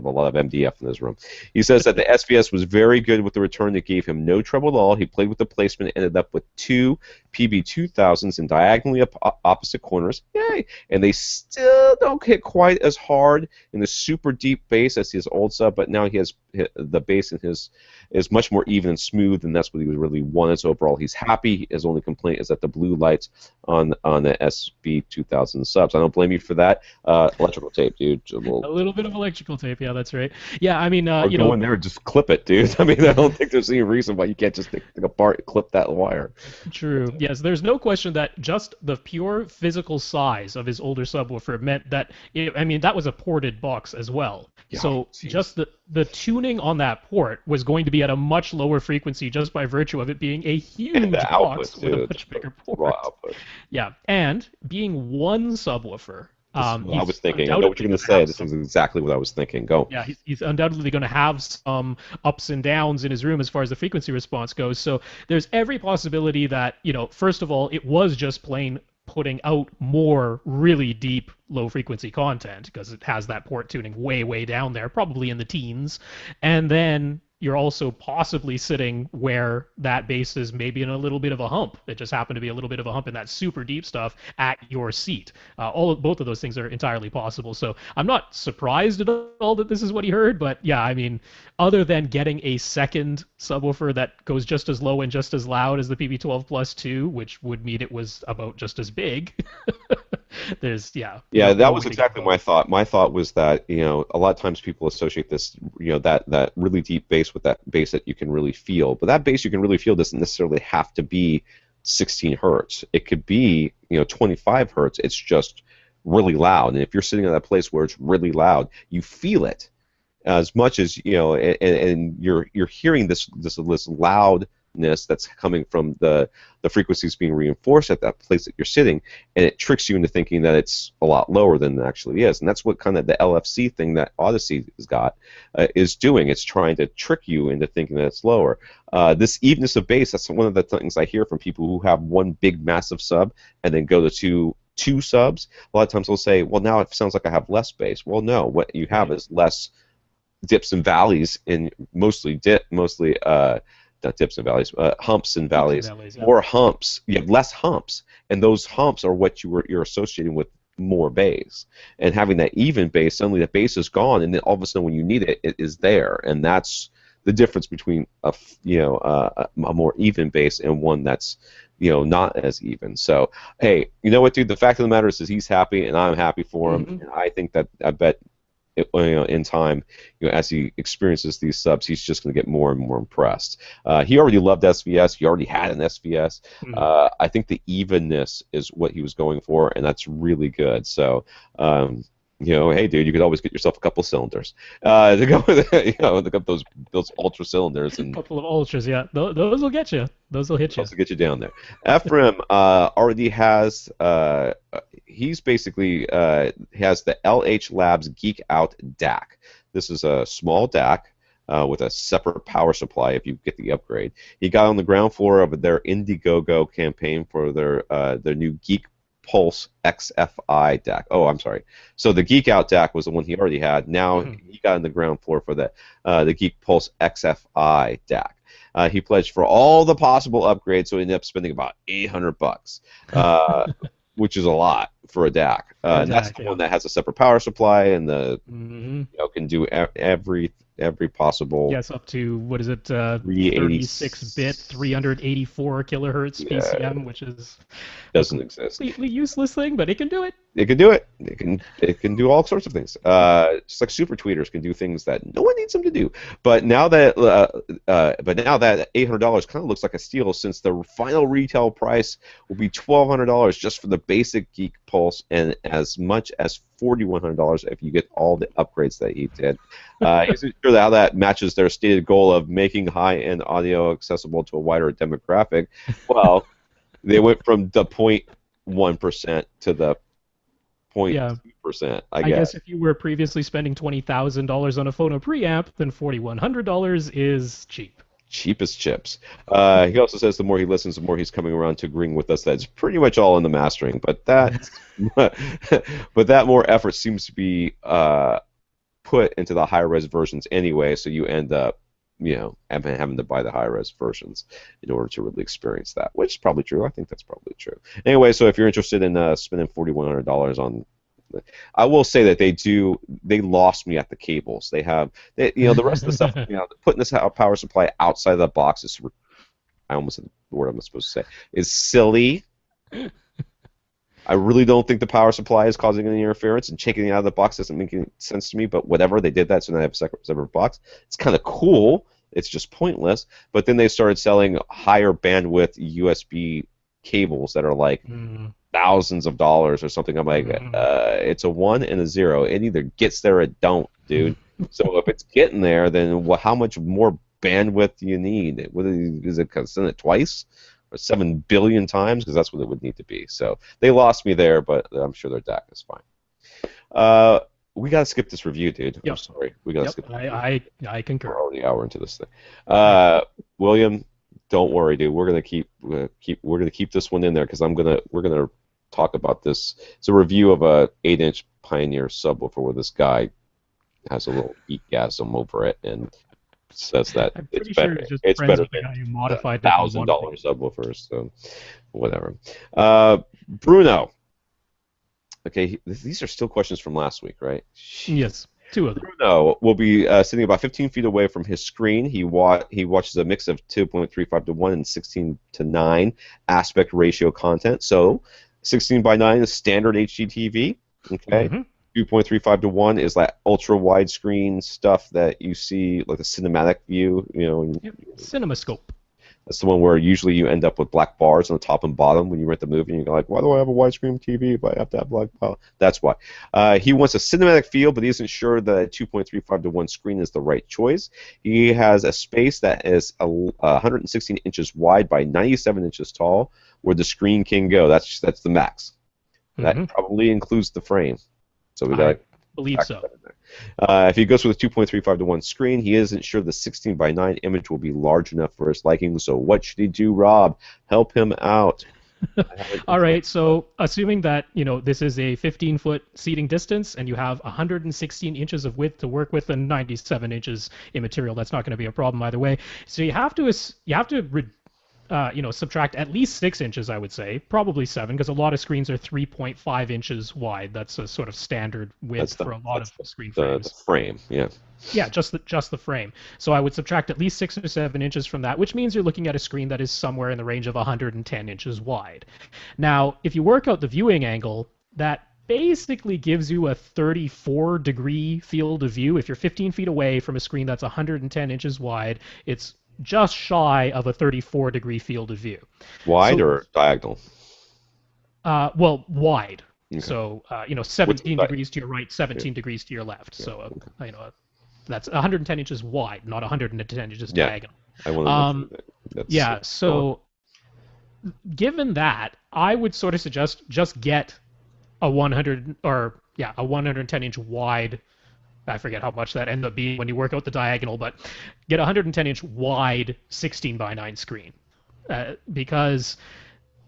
a lot of MDF in his room. He says that the SVS was very good with the return. That gave him no trouble at all. He played with the placement and ended up with two PB2000s in diagonally opposite corners. Yay! And they still don't hit quite as hard in the super deep bass as his old sub, but now he has the bass in his is much more even and smooth, and that's what he really wanted. So overall, he's happy. His only complaint is that the blue lights on the SB2000 subs. I don't blame you for that. Electrical tape, dude. A little bit of electrical tape. Yeah, that's right. Yeah, I mean, go in there and just clip it, dude. I mean, I don't think there's any reason why you can't just take apart and clip that wire. True. Yes, there's no question that just the pure physical size of his older subwoofer meant that that was a ported box as well. Yeah, so just the tuning on that port was going to be at a much lower frequency just by virtue of it being a huge box with a much bigger port. Yeah, and being one subwoofer. I was thinking. I know what you're going to say. This is exactly what I was thinking. Go. Yeah, he's undoubtedly going to have some ups and downs in his room as far as the frequency response goes. So there's every possibility that, first of all, it was just plain putting out more really deep low frequency content because it has that port tuning way, way down there, probably in the teens. And then you're also possibly sitting where that bass is maybe in a little bit of a hump. It just happened to be a little bit of a hump in that super deep stuff at your seat. Both of those things are entirely possible. So I'm not surprised at all that this is what he heard, but yeah, I mean, other than getting a second subwoofer that goes just as low and just as loud as the PB12 Plus 2, which would mean it was about just as big. Yeah, that was exactly my thought. My thought was that, a lot of times people associate this, that really deep bass with that bass that you can really feel. But that bass you can really feel doesn't necessarily have to be 16 hertz. It could be, 25 hertz. It's just really loud. And if you're sitting in that place where it's really loud, you feel it as much as, and you're hearing this loudness that's coming from the frequencies being reinforced at that place that you're sitting, and it tricks you into thinking that it's a lot lower than it actually is. And that's what kind of the LFC thing that Odyssey has got is doing. It's trying to trick you into thinking that it's lower. This evenness of bass, that's one of the things I hear from people who have one big massive sub and then go to 2 subs, a lot of times they'll say, well, now it sounds like I have less bass. Well, no, what you have is less dips and valleys in mostly not dips and valleys, humps and valleys, Yeah. more humps. You have less humps, and those humps are what you're associating with more bass. And having that even bass, suddenly the bass is gone, and then all of a sudden when you need it, it is there, and that's the difference between a more even bass and one that's not as even. So hey, you know what, dude? The fact of the matter is he's happy, and I'm happy for him. And I think that I bet in time, as he experiences these subs, he's just going to get more and more impressed. He already loved SVS. He already had an SVS. I think the evenness is what he was going for, and that's really good. So, hey, dude, you could always get yourself a couple cylinders to go with those ultra cylinders. And a couple of ultras, yeah. Those will get you. Those will hit you. those will get you down there. Ephraim already has. He's basically has the LH Labs Geek Out DAC. This is a small DAC with a separate power supply if you get the upgrade. He got on the ground floor of their Indiegogo campaign for their new Geek Pulse XFI DAC. Oh, I'm sorry. So the Geek Out DAC was the one he already had. Now he got on the ground floor for the Geek Pulse XFI DAC. He pledged for all the possible upgrades, so he ended up spending about $800, which is a lot for a DAC. And that's the one that has a separate power supply and can do every possible. Yes, up to what is it? 36-bit, 384 kilohertz PCM, which is doesn't exist. Completely useless thing, but it can do it. It can do it. It can do all sorts of things. Just like super tweeters can do things that no one needs them to do. But now that $800 kind of looks like a steal, since the final retail price will be $1,200 just for the basic Geek Pulse, and as much as $4,100 if you get all the upgrades that he did. Isn't sure how that matches their stated goal of making high-end audio accessible to a wider demographic. Well, they went from the 0.1% to the 0.2%. I guess if you were previously spending $20,000 on a phono preamp, then $4,100 is cheap. Cheap as chips. He also says the more he listens, the more he's coming around to agreeing with us. That's pretty much all in the mastering, but that more effort seems to be put into the higher res versions anyway. So you end up, having to buy the higher res versions in order to really experience that, which is probably true. I think that's probably true. Anyway, so if you're interested in spending $4,100 on, I will say that they lost me at the cables. The rest of the stuff, putting this power supply outside of the box is, I almost said the word I'm not supposed to say, is silly. I really don't think the power supply is causing any interference, and taking it out of the box doesn't make any sense to me, but whatever, they did that, so now I have a separate box. It's kind of cool. It's just pointless. But then they started selling higher bandwidth USB cables that are like thousands of dollars or something. I'm like, it's a 1 and a 0. It either gets there or it don't, dude. So if it's getting there, then how much more bandwidth do you need? Is it send it twice or 7 billion times? Because that's what it would need to be. So they lost me there, but I'm sure their DAC is fine. We gotta skip this review, dude. Yep. I'm sorry. We gotta skip. I concur. We're already an hour into this thing. William, don't worry, dude. We're gonna keep this one in there because we're gonna talk about this. It's a review of a 8-inch Pioneer subwoofer where this guy has a little eatgasm over it and says that it's better. It's better than $1,000 subwoofers. So whatever. Bruno. Okay, these are still questions from last week, right? Yes, 2 of them. Bruno will be sitting about 15 feet away from his screen. He watches a mix of 2.35 to 1 and 16 to 9 aspect ratio content. So 16 by 9 is standard HDTV. Okay. 2.35 to 1 is like ultra widescreen stuff that you see, like a cinematic view. CinemaScope. That's the one where usually you end up with black bars on the top and bottom when you rent the movie, and you're like, why do I have a widescreen TV if I have to have black bars? That's why. He wants a cinematic feel, but he isn't sure the 2.35 to 1 screen is the right choice. He has a space that is 116 inches wide by 97 inches tall, where the screen can go. That's the max. That probably includes the frame. So we got. Believe so. If he goes with a 2.35 to 1 screen, he isn't sure the 16 by 9 image will be large enough for his liking. So what should he do, Rob? Help him out. I haven't All enjoyed right, so assuming that, this is a 15-foot seating distance and you have 116 inches of width to work with and 97 inches in material, that's not going to be a problem either way. So you have to subtract at least 6 inches, I would say, probably 7, because a lot of screens are 3.5 inches wide. That's a sort of standard that's width the for a lot that's of screen the frames. frame. Yeah. Yeah, just the frame. So I would subtract at least 6 or 7 inches from that, which means you're looking at a screen that is somewhere in the range of 110 inches wide. Now, if you work out the viewing angle, that basically gives you a 34-degree field of view. If you're 15 feet away from a screen that's 110 inches wide, it's just shy of a 34-degree field of view. Wide So, or diagonal? well, wide. Okay. So, What's 17 degrees to your right, yeah, 17 degrees to your left. yeah, So, okay. that's 110 inches wide, not 110 inches Yeah, diagonal. I want to make sure Um, that that's yeah, going. so given that, I would sort of suggest just get a 110 inch wide. I forget how much that ends up being when you work out the diagonal, but get a 110 inch wide 16 by 9 screen, because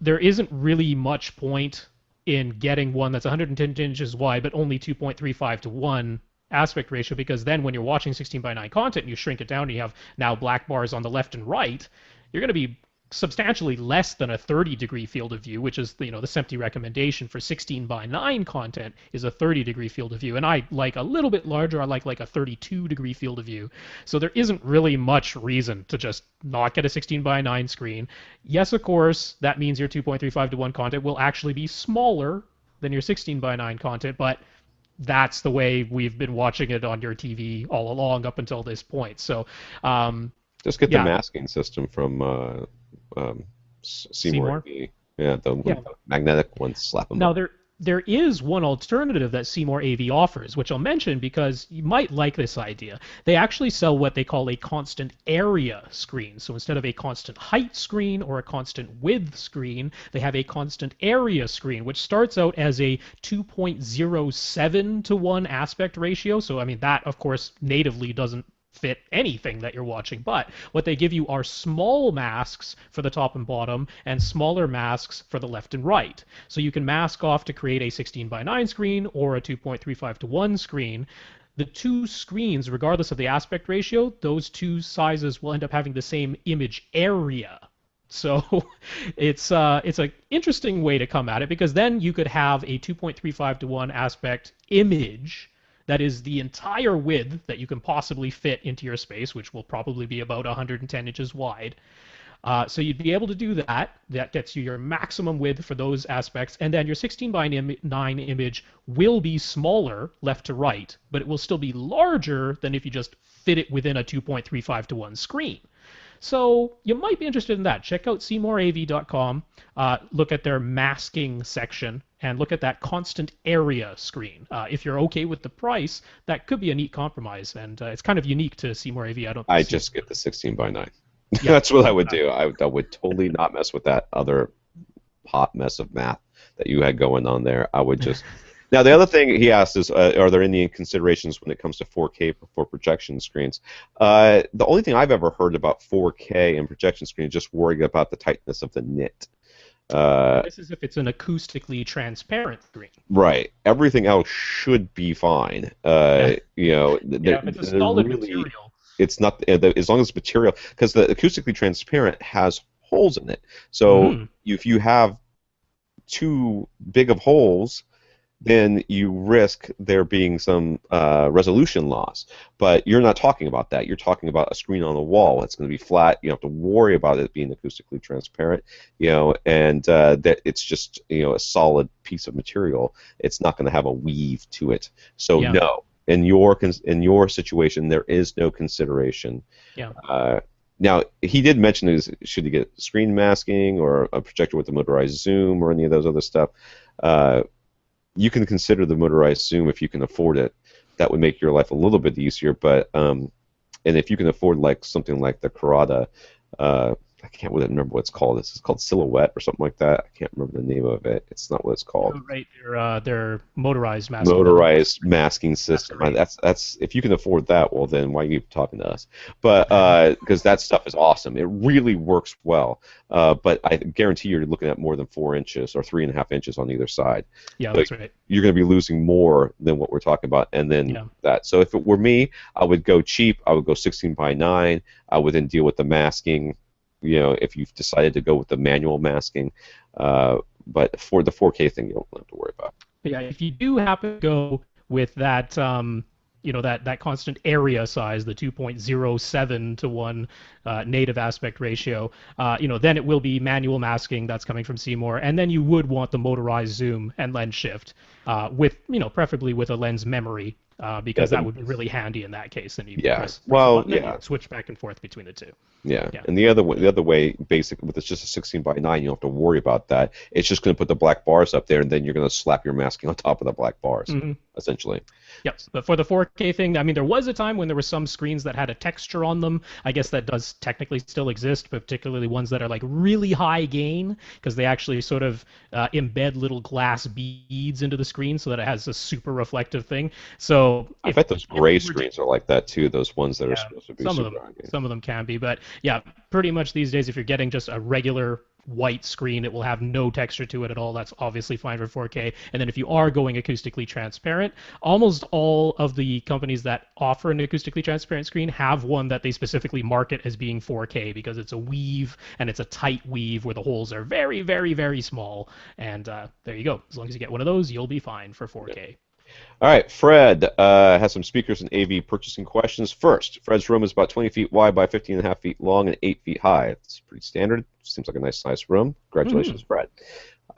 there isn't really much point in getting one that's 110 inches wide but only 2.35 to 1 aspect ratio, because then when you're watching 16 by 9 content and you shrink it down and you have now black bars on the left and right, you're going to be substantially less than a 30-degree field of view, which is the SMPTE recommendation for 16 by 9 content is a 30-degree field of view, and I like a little bit larger. I like a 32-degree field of view. So there isn't really much reason to just not get a 16 by 9 screen. Yes, of course, that means your 2.35 to 1 content will actually be smaller than your 16 by 9 content, but that's the way we've been watching it on your TV all along up until this point. So, Just get the yeah, masking system from Seymour Seymour. AV. Yeah, Yeah. the magnetic ones. Slap them Now on. there is one alternative that Seymour AV offers, which I'll mention because you might like this idea. They actually sell what they call a constant area screen. So instead of a constant height screen or a constant width screen, they have a constant area screen, which starts out as a 2.07 to 1 aspect ratio. So I mean that of course natively doesn't fit anything that you're watching. But what they give you are small masks for the top and bottom and smaller masks for the left and right. So you can mask off to create a 16 by 9 screen or a 2.35 to 1 screen. The two screens, regardless of the aspect ratio, those two sizes will end up having the same image area. So it's an interesting way to come at it, because then you could have a 2.35 to 1 aspect image that is the entire width that you can possibly fit into your space, which will probably be about 110 inches wide. So you'd be able to do that. That gets you your maximum width for those aspects, and then your 16 by 9 image will be smaller left to right, but it will still be larger than if you just fit it within a 2.35 to 1 screen. So you might be interested in that. Check out SeymourAV.com, look at their masking section, and look at that constant area screen. If you're okay with the price, that could be a neat compromise, and it's kind of unique to Seymour AV. I don't I see. just get the 16 by 9. Yeah, That's what I would do. I would totally not mess with that other hot mess of math that you had going on there. I would just. Now, the other thing he asked is, are there any considerations when it comes to 4K for projection screens? The only thing I've ever heard about 4K and projection screens is just worrying about the tightness of the nit. and this is if it's an acoustically transparent screen. Right. Everything else should be fine. Yeah, They're, yeah. If it's a they're solid really. material. It's not as long as it's material, because the acoustically transparent has holes in it. So Mm-hmm. if you have too big of holes, then you risk there being some resolution loss. But you're not talking about that. You're talking about a screen on the wall. It's going to be flat. You don't have to worry about it being acoustically transparent. And that it's just a solid piece of material. It's not going to have a weave to it. So Yeah, no, in your situation, there is no consideration. yeah. Now, he did mention should you get screen masking or a projector with a motorized zoom or any of those other stuff. You can consider the motorized zoom if you can afford it. That would make your life a little bit easier. But and if you can afford like something like the Kurata, I can't really remember what it's called. It's called Silhouette or something like that. I can't remember the name of it. It's not what it's called. Oh, right. They're motorized masking that don't. Motorized masking That's system. great. That's if you can afford that, well then why are you talking to us? But because that stuff is awesome, it really works well. But I guarantee you're looking at more than 4 inches or 3.5 inches on either side. Yeah, So that's right. you're going to be losing more than what we're talking about, and then Yeah. that. So if it were me, I would go cheap. I would go 16 by 9. I would then deal with the masking. If you've decided to go with the manual masking, but for the 4K thing, you don't have to worry about. But yeah, if you do happen to go with that, that constant area size, the 2.07 to 1 native aspect ratio, then it will be manual masking that's coming from Seymour, and then you would want the motorized zoom and lens shift with, preferably with a lens memory, Yeah, because that would be really handy in that case. And you yeah. press a Well, button and you yeah. switch back and forth between the two. Yeah, Yeah. and the other way, basically, with it's just a 16 by 9, you don't have to worry about that. It's just going to put the black bars up there, and then you're going to slap your masking on top of the black bars, Mhm. essentially. Yep. But for the 4K thing, I mean, there was a time when there were some screens that had a texture on them. I guess that does technically still exist, but particularly ones that are like really high gain, because they actually sort of embed little glass beads into the screen so that it has a super reflective thing. So I if bet those if gray we were to, screens are like that too. Those ones that are yeah, supposed to be some of super them, high gain. some of them can be, but yeah, pretty much these days, if you're getting just a regular white screen, it will have no texture to it at all. That's obviously fine for 4K. And then if you are going acoustically transparent, almost all of the companies that offer an acoustically transparent screen have one that they specifically market as being 4K because it's a weave and it's a tight weave where the holes are very, very, very small. And there you go. As long as you get one of those, you'll be fine for Yeah. 4K. All right, Fred has some speakers and AV purchasing questions. First, Fred's room is about 20 feet wide by 15.5 feet long and 8 feet high. It's pretty standard. Seems like a nice size room. Congratulations, Mm-hmm. Fred.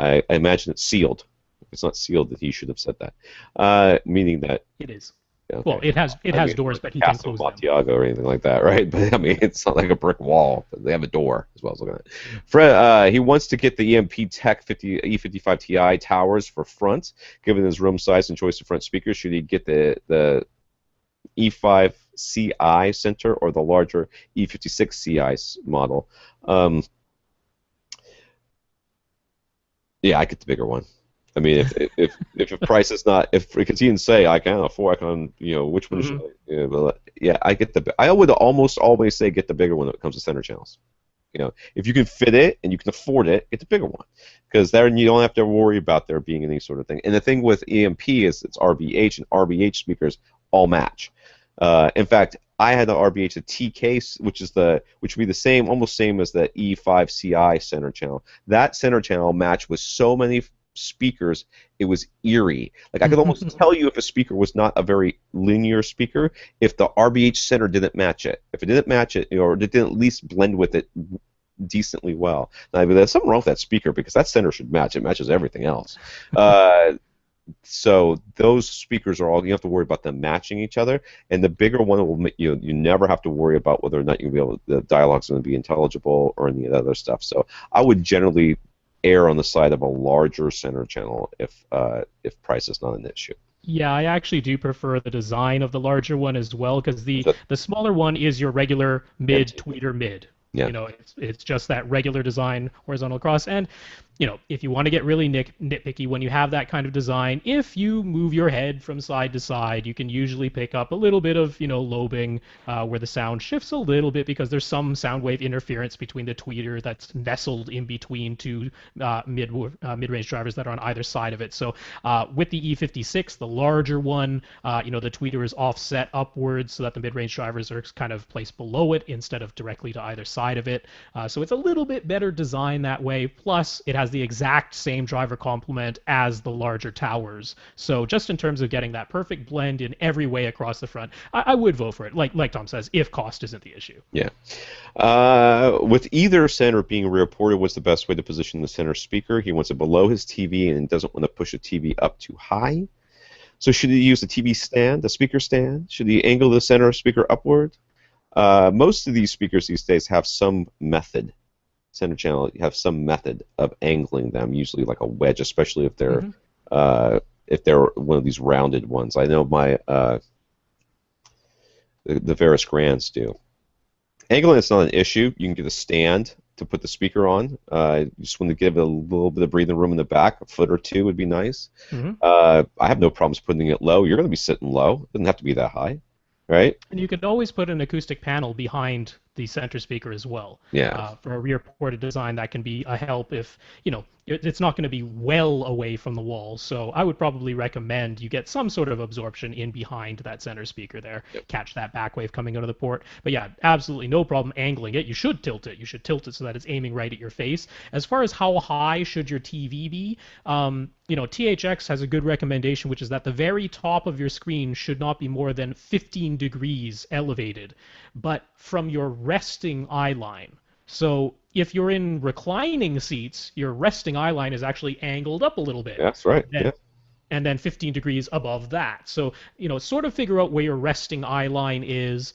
I imagine it's sealed. If it's not sealed, that he should have said that. Meaning that, It is. okay. Well, it I has mean, doors, like but he can Castle close them. Montiago or anything like that, right? But I mean, it's not like a brick wall. But they have a door, as well as looking at. Fred, he wants to get the EMP Tech E55 Ti towers for front. Given his room size and choice of front speakers, should he get the E5 CI center or the larger E56 CI model? Um, yeah, I get the bigger one. I mean, if price is not, if because he didn't say I can afford, I can, which one Hmm. should I? Yeah, but yeah, I would almost always say get the bigger one when it comes to center channels. If you can fit it and you can afford it, get the bigger one, because then you don't have to worry about there being any sort of thing. And the thing with EMP is it's RBH, and RBH speakers all match. In fact, I had the RBH, the TK, which would be the same, almost same as the E5 CI center channel. That center channel matched with so many speakers, it was eerie. Like I could almost tell you if a speaker was not a very linear speaker if the RBH center didn't match it. If it didn't match it, or it didn't at least blend with it decently well. Now, there's something wrong with that speaker because that center should match. It matches everything else. So those speakers are all, you don't have to worry about them matching each other, and the bigger one will make you never have to worry about whether or not you'll be able, the dialogue's going to be intelligible or any of the other stuff. So I would generally err on the side of a larger center channel if price is not an issue. Yeah, I actually do prefer the design of the larger one as well, because Is the that the smaller one is your regular mid empty? tweeter mid. Yeah. It's just that regular design horizontal cross. And if you want to get really nitpicky when you have that kind of design, if you move your head from side to side, you can usually pick up a little bit of lobing where the sound shifts a little bit because there's some sound wave interference between the tweeter that's nestled in between two mid-range drivers that are on either side of it. So with the E56, the larger one, the tweeter is offset upwards so that the mid-range drivers are kind of placed below it instead of directly to either side of it. So it's a little bit better design that way. Plus, it has the exact same driver complement as the larger towers. So just in terms of getting that perfect blend in every way across the front, I would vote for it. Like Tom says, if cost isn't the issue. Yeah. With either center being rear ported, what's the best way to position the center speaker? He wants it below his TV and doesn't want to push the TV up too high. So should he use the TV stand, the speaker stand? Should he angle the center speaker upward? Most of these speakers these days have some method. Center channel have some method of angling them, usually like a wedge, especially if they're one of these rounded ones. I know my the Veris Grands do. Angling is not an issue. You can get a stand to put the speaker on. You just want to give it a little bit of breathing room in the back. A foot or two would be nice. Hmm. I have no problems putting it low. You're going to be sitting low. It doesn't have to be that high, right? And you could always put an acoustic panel behind the center speaker as well. Yeah. For a rear ported design, that can be a help if, it's not going to be well away from the wall. So I would probably recommend you get some sort of absorption in behind that center speaker there, Yep. catch that back wave coming out of the port. But yeah, absolutely no problem angling it. You should tilt it. You should tilt it so that it's aiming right at your face. As far as how high should your TV be, THX has a good recommendation, which is that the very top of your screen should not be more than 15 degrees elevated, but from your resting eye line. So if you're in reclining seats, your resting eye line is actually angled up a little bit. Yeah, that's right. Then, Yeah. and then 15 degrees above that. So, sort of figure out where your resting eye line is,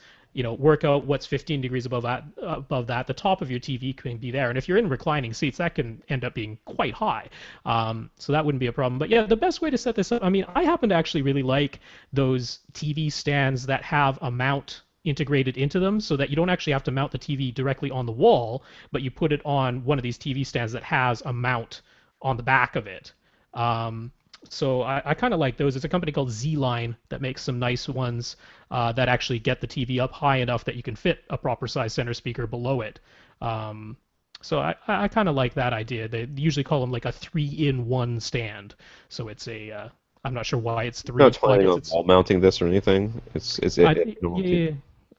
work out what's 15 degrees above that. The top of your TV can be there. And if you're in reclining seats, that can end up being quite high. So that wouldn't be a problem. But yeah, the best way to set this up, I mean, I happen to actually really like those TV stands that have a mount integrated into them so that you don't actually have to mount the TV directly on the wall, but you put it on one of these TV stands that has a mount on the back of it. So I kind of like those. It's a company called Z-Line that makes some nice ones that actually get the TV up high enough that you can fit a proper size center speaker below it. So I kind of like that idea. They usually call them like a 3-in-1 stand. So it's I'm not sure why it's three. Not Well, I planning guess on it's wall mounting this or anything. yeah,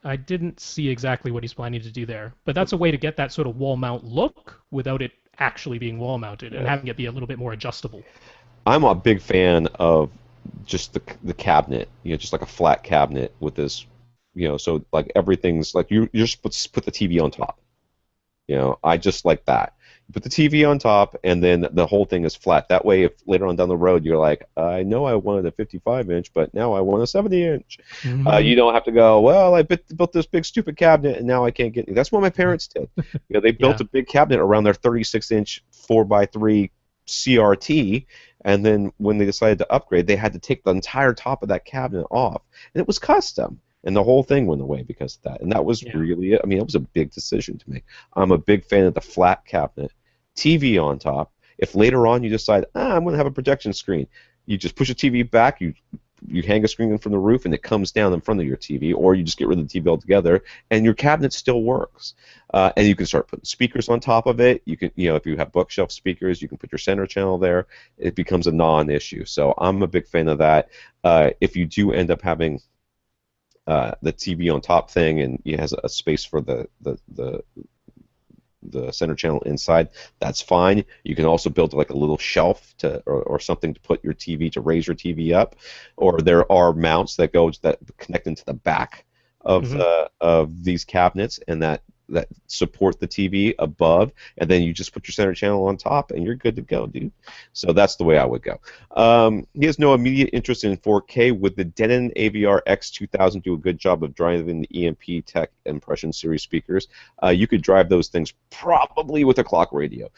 I didn't see exactly what he's planning to do there, but that's a way to get that sort of wall mount look without it actually being wall mounted and having it be a little bit more adjustable. I'm a big fan of just the cabinet, just like a flat cabinet with this, so like everything's like you just put the TV on top. I just like that. You put the TV on top, and then the whole thing is flat. That way, if later on down the road you're like, I know I wanted a 55-inch, but now I want a 70-inch, Mm-hmm. you don't have to go, well, I built this big stupid cabinet, and now I can't get it. That's what my parents did. They built Yeah. a big cabinet around their 36-inch 4x3 CRT, and then when they decided to upgrade, they had to take the entire top of that cabinet off, and it was custom. And the whole thing went away because of that. And that was Yeah. really it. I mean, it was a big decision to make. I'm a big fan of the flat cabinet, TV on top. If later on you decide, I'm going to have a projection screen, you just push the TV back, you hang a screen from the roof, and it comes down in front of your TV, or you just get rid of the TV altogether, and your cabinet still works. And you can start putting speakers on top of it. You can, if you have bookshelf speakers, you can put your center channel there. It becomes a non-issue. So I'm a big fan of that. If you do end up having the TV on top thing, and it has a space for the center channel inside, that's fine. You can also build like a little shelf or something to put your TV, to raise your TV up, or there are mounts that connect into the back of Mm-hmm. of these cabinets, and that support the TV above, and then you just put your center channel on top, and you're good to go, dude. So that's the way I would go. He has no immediate interest in 4K. Would the Denon AVR X2000 do a good job of driving the EMP Tech Impression Series speakers? You could drive those things probably with a clock radio.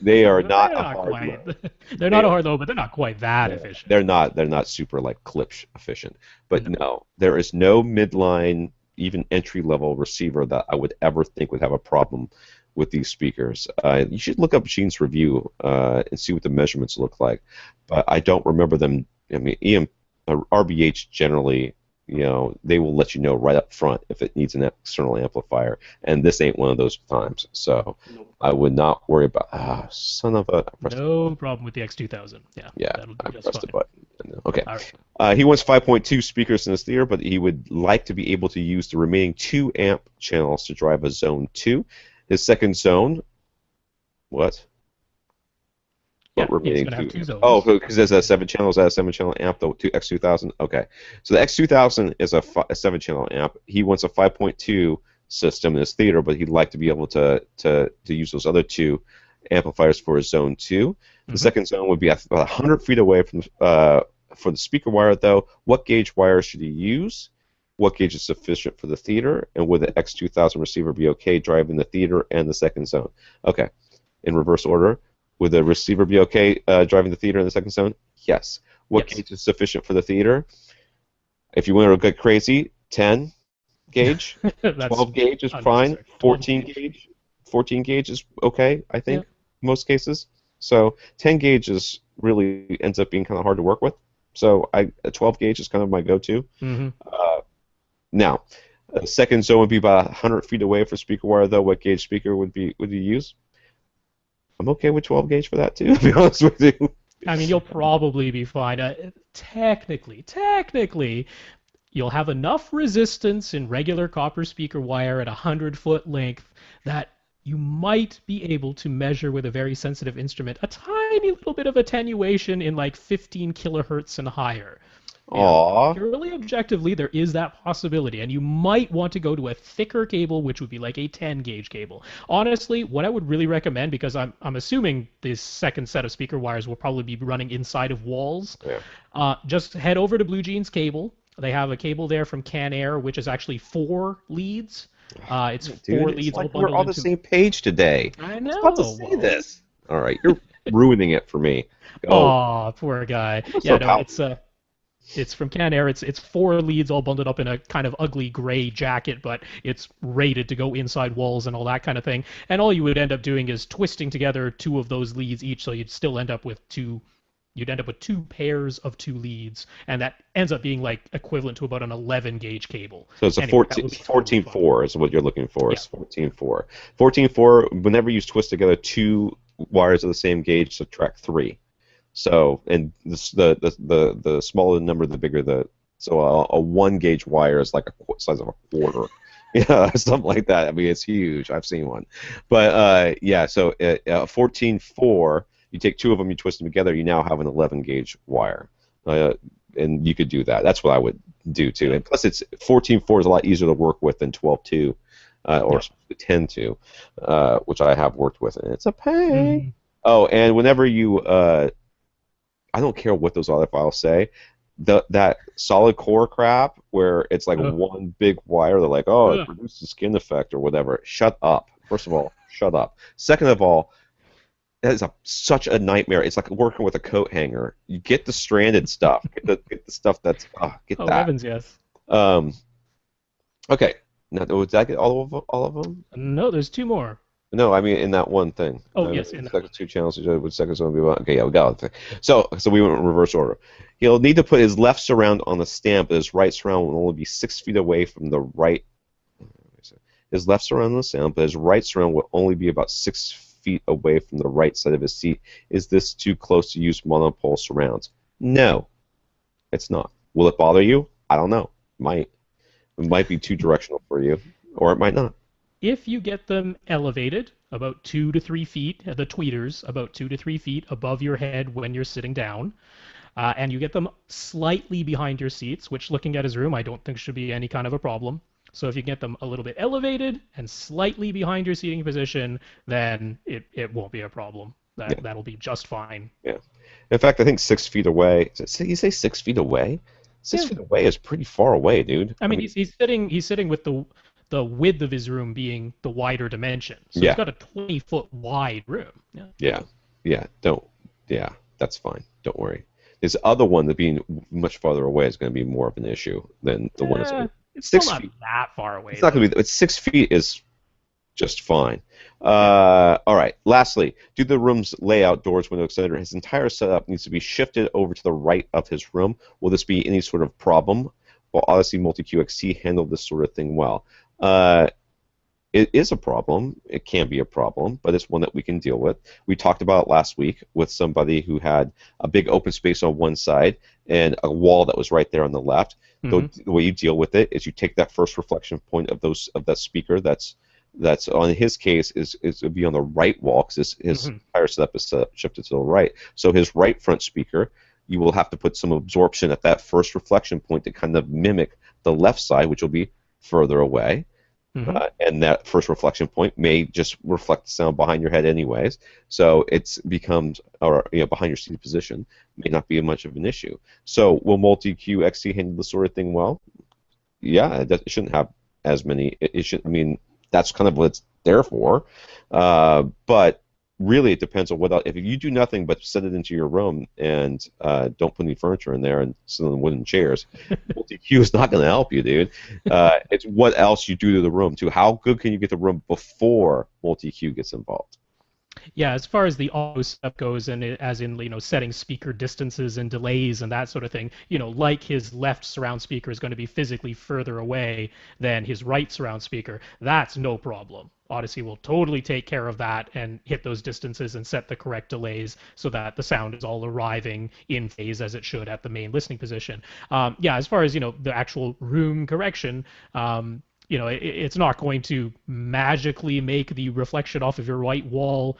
They are not a hard quite. load. They're not a hard load, but they're not quite that efficient. They're not super like Klipsch efficient. But no, there is no midline, even entry-level receiver that I would ever think would have a problem with these speakers. You should look up Gene's review and see what the measurements look like. But I don't remember them. I mean, RBH generally, they will let you know right up front if it needs an external amplifier, and this ain't one of those times. So I would not worry about. Son of a. No problem with the X2000. Yeah, that'll I do just pressed the fine. button. Okay. All right. He wants 5.2 speakers in his theater, but he would like to be able to use the remaining 2 amp channels to drive a zone 2. His second zone, what? Yeah, What he's remaining gonna have 2? two zones. Oh, because there's a 7 channel. Is that a 7 channel amp? The X2000. Okay, so the X2000 is a 7 channel amp. He wants a 5.2 system in his theater, but he'd like to be able to use those other 2 amplifiers for his zone 2. The second zone would be about 100 feet away from for the speaker wire, though. What gauge wire should he use? What gauge is sufficient for the theater? And would the X2000 receiver be okay driving the theater and the second zone? Okay, in reverse order. Would the receiver be okay driving the theater and the second zone? Yes. What Yes. gauge is sufficient for the theater? If you want to get crazy, 10 gauge, That's 12 gauge is fine, unnecessary. 14 gauge, 14 gauge is okay, I Yeah. think, in most cases. So 10 gauge is really ends up being kind of hard to work with. So a 12 gauge is kind of my go-to. Hmm. Uh, Now, a second zone would be about 100 feet away for speaker wire, though. What gauge speaker would you use? I'm okay with 12 gauge for that too, to be honest with you. I mean, you'll probably be fine. Technically, you'll have enough resistance in regular copper speaker wire at a 100-foot length that you might be able to measure with a very sensitive instrument a tiny little bit of attenuation in like 15 kilohertz and higher. Aw. Purely objectively, there is that possibility, and you might want to go to a thicker cable, which would be like a 10 gauge cable. Honestly, what I would really recommend, because I'm assuming this second set of speaker wires will probably be running inside of walls, Yeah. just head over to Blue Jeans Cable. They have a cable there from Canair, which is actually 4 leads. It's Dude, four it's leads all like we're bundled on the into. same page today. I I was about to know. say Well, this. All right, you're ruining it for me. Go. oh, poor guy. I'm Yeah, so no, powerful. it's from Canair. It's 4 leads all bundled up in a kind of ugly gray jacket, but it's rated to go inside walls and all that kind of thing. And all you would end up doing is twisting together 2 of those leads each, so you'd still end up with two. You'd end up with 2 pairs of 2 leads, and that ends up being like equivalent to about an 11 gauge cable. So it's a Anyway, that 14, would be totally fine. 14.4 is what you're looking for. Yeah. It's 14.4. 14.4, whenever you twist together two wires of the same gauge, subtract 3. So, and the smaller the number, the bigger the. So a 1 gauge wire is like a size of a quarter. Yeah, something like that. I mean, it's huge. I've seen one. But yeah, so 14.4, you take two of them, you twist them together, you now have an 11 gauge wire. And you could do that. That's what I would do too. And plus, it's 14.4 is a lot easier to work with than 12.2 or 10.2, which I have worked with, and it's a pain. Mm-hmm. Oh, and whenever you I don't care what those other files say. That solid core crap where it's like one big wire, they're like, oh, it produces a skin effect or whatever. Shut up. First of all, shut up. Second of all, that is such a nightmare. It's like working with a coat hanger. You get the stranded stuff. Get the stuff that's get Oh, that. heavens, yes. Okay. Now, did I get all of them? No, there's 2 more. No, I mean in that one thing. Oh, yes, in that second 2 channels. Which second one be about? Okay, yeah, we got it. So we went in reverse order. He'll need to put his left surround on the stamp, but his right surround will only be 6 feet away from the right. His left surround on the stamp, but his right surround will only be about 6 feet away from the right side of his seat. Is this too close to use monopole surrounds? No, it's not. Will it bother you? I don't know. It might be too directional for you, or it might not. If you get them elevated about 2 to 3 feet, the tweeters about 2 to 3 feet above your head when you're sitting down, and you get them slightly behind your seats, which looking at his room, I don't think should be any kind of a problem. So if you get them a little bit elevated and slightly behind your seating position, then it won't be a problem. That'll be just fine. Yeah. In fact, I think 6 feet away. You say 6 feet away? 6 feet away is pretty far away, dude. I mean, he's sitting with the width of his room being the wider dimension. So Yeah. he's got a 20-foot wide room. Yeah. Yeah, that's fine. Don't worry. This other one, that being much farther away, is going to be more of an issue than the one that's It's 6 still not feet. that far away. It's not going to be. It's 6 feet is just fine. All right. Lastly, due to the room's layout, doors, window, etc., his entire setup needs to be shifted over to the right of his room. Will this be any sort of problem? Will Odyssey Multi-QXT handle this sort of thing well? It is a problem. It can be a problem, but it's one that we can deal with. We talked about it last week with somebody who had a big open space on one side and a wall that was right there on the left. Mm-hmm. The way you deal with it is you take that first reflection point of that speaker that's on his case is would be on the right wall because his entire setup is shifted to the right. So his right front speaker, you will have to put some absorption at that first reflection point to kind of mimic the left side, which will be further away. And that first reflection point may just reflect the sound behind your head anyways. So it becomes, behind your seated position, may not be much of an issue. So will Multi-Q XT handle this sort of thing well? Yeah, it shouldn't have as many. It should. I mean, that's kind of what it's there for. But really it depends on what else. If you do nothing but set it into your room and don't put any furniture in there and sit on wooden chairs, multi-cue is not going to help you, dude. It's what else you do to the room too. How good can you get the room before multi-cue gets involved? Yeah, as far as the audio stuff goes, and as in setting speaker distances and delays and that sort of thing, like his left surround speaker is going to be physically further away than his right surround speaker, that's no problem. Odyssey will totally take care of that and hit those distances and set the correct delays so that the sound is all arriving in phase as it should at the main listening position. Yeah, as far as the actual room correction, it's not going to magically make the reflection off of your right wall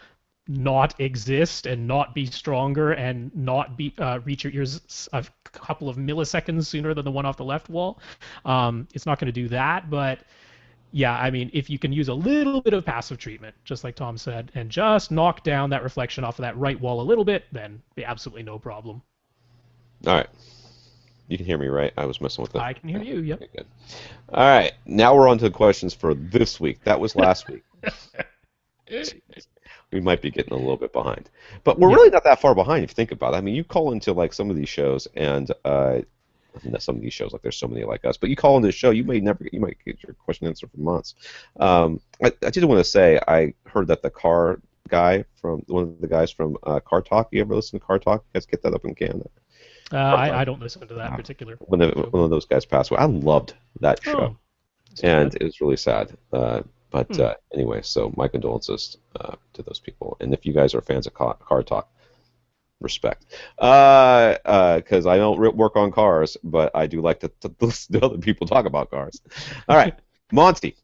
not exist and not be stronger and not be reach your ears a couple of milliseconds sooner than the one off the left wall. It's not going to do that, but yeah, I mean, if you can use a little bit of passive treatment, just like Tom said, and just knock down that reflection off of that right wall a little bit, then absolutely no problem. All right. You can hear me, right? I was messing with that. I can hear you, yep. Okay, good. All right. Now we're on to the questions for this week. That was last week. We might be getting a little bit behind. But we're really not that far behind if you think about it. I mean, you call into like some of these shows and not some of these shows, like there's so many like us, but you call into the show, you might get your question answered for months. I did want to say I heard that the car guy from one of the guys from Car Talk. You ever listen to Car Talk? You guys get that up in Canada? I don't listen to that particular. One of those guys passed away. I loved that show, and it was really sad. But anyway, so my condolences to those people. And if you guys are fans of Car Talk, respect. Because I don't work on cars, but I do like to listen to other people talk about cars. All right, Monty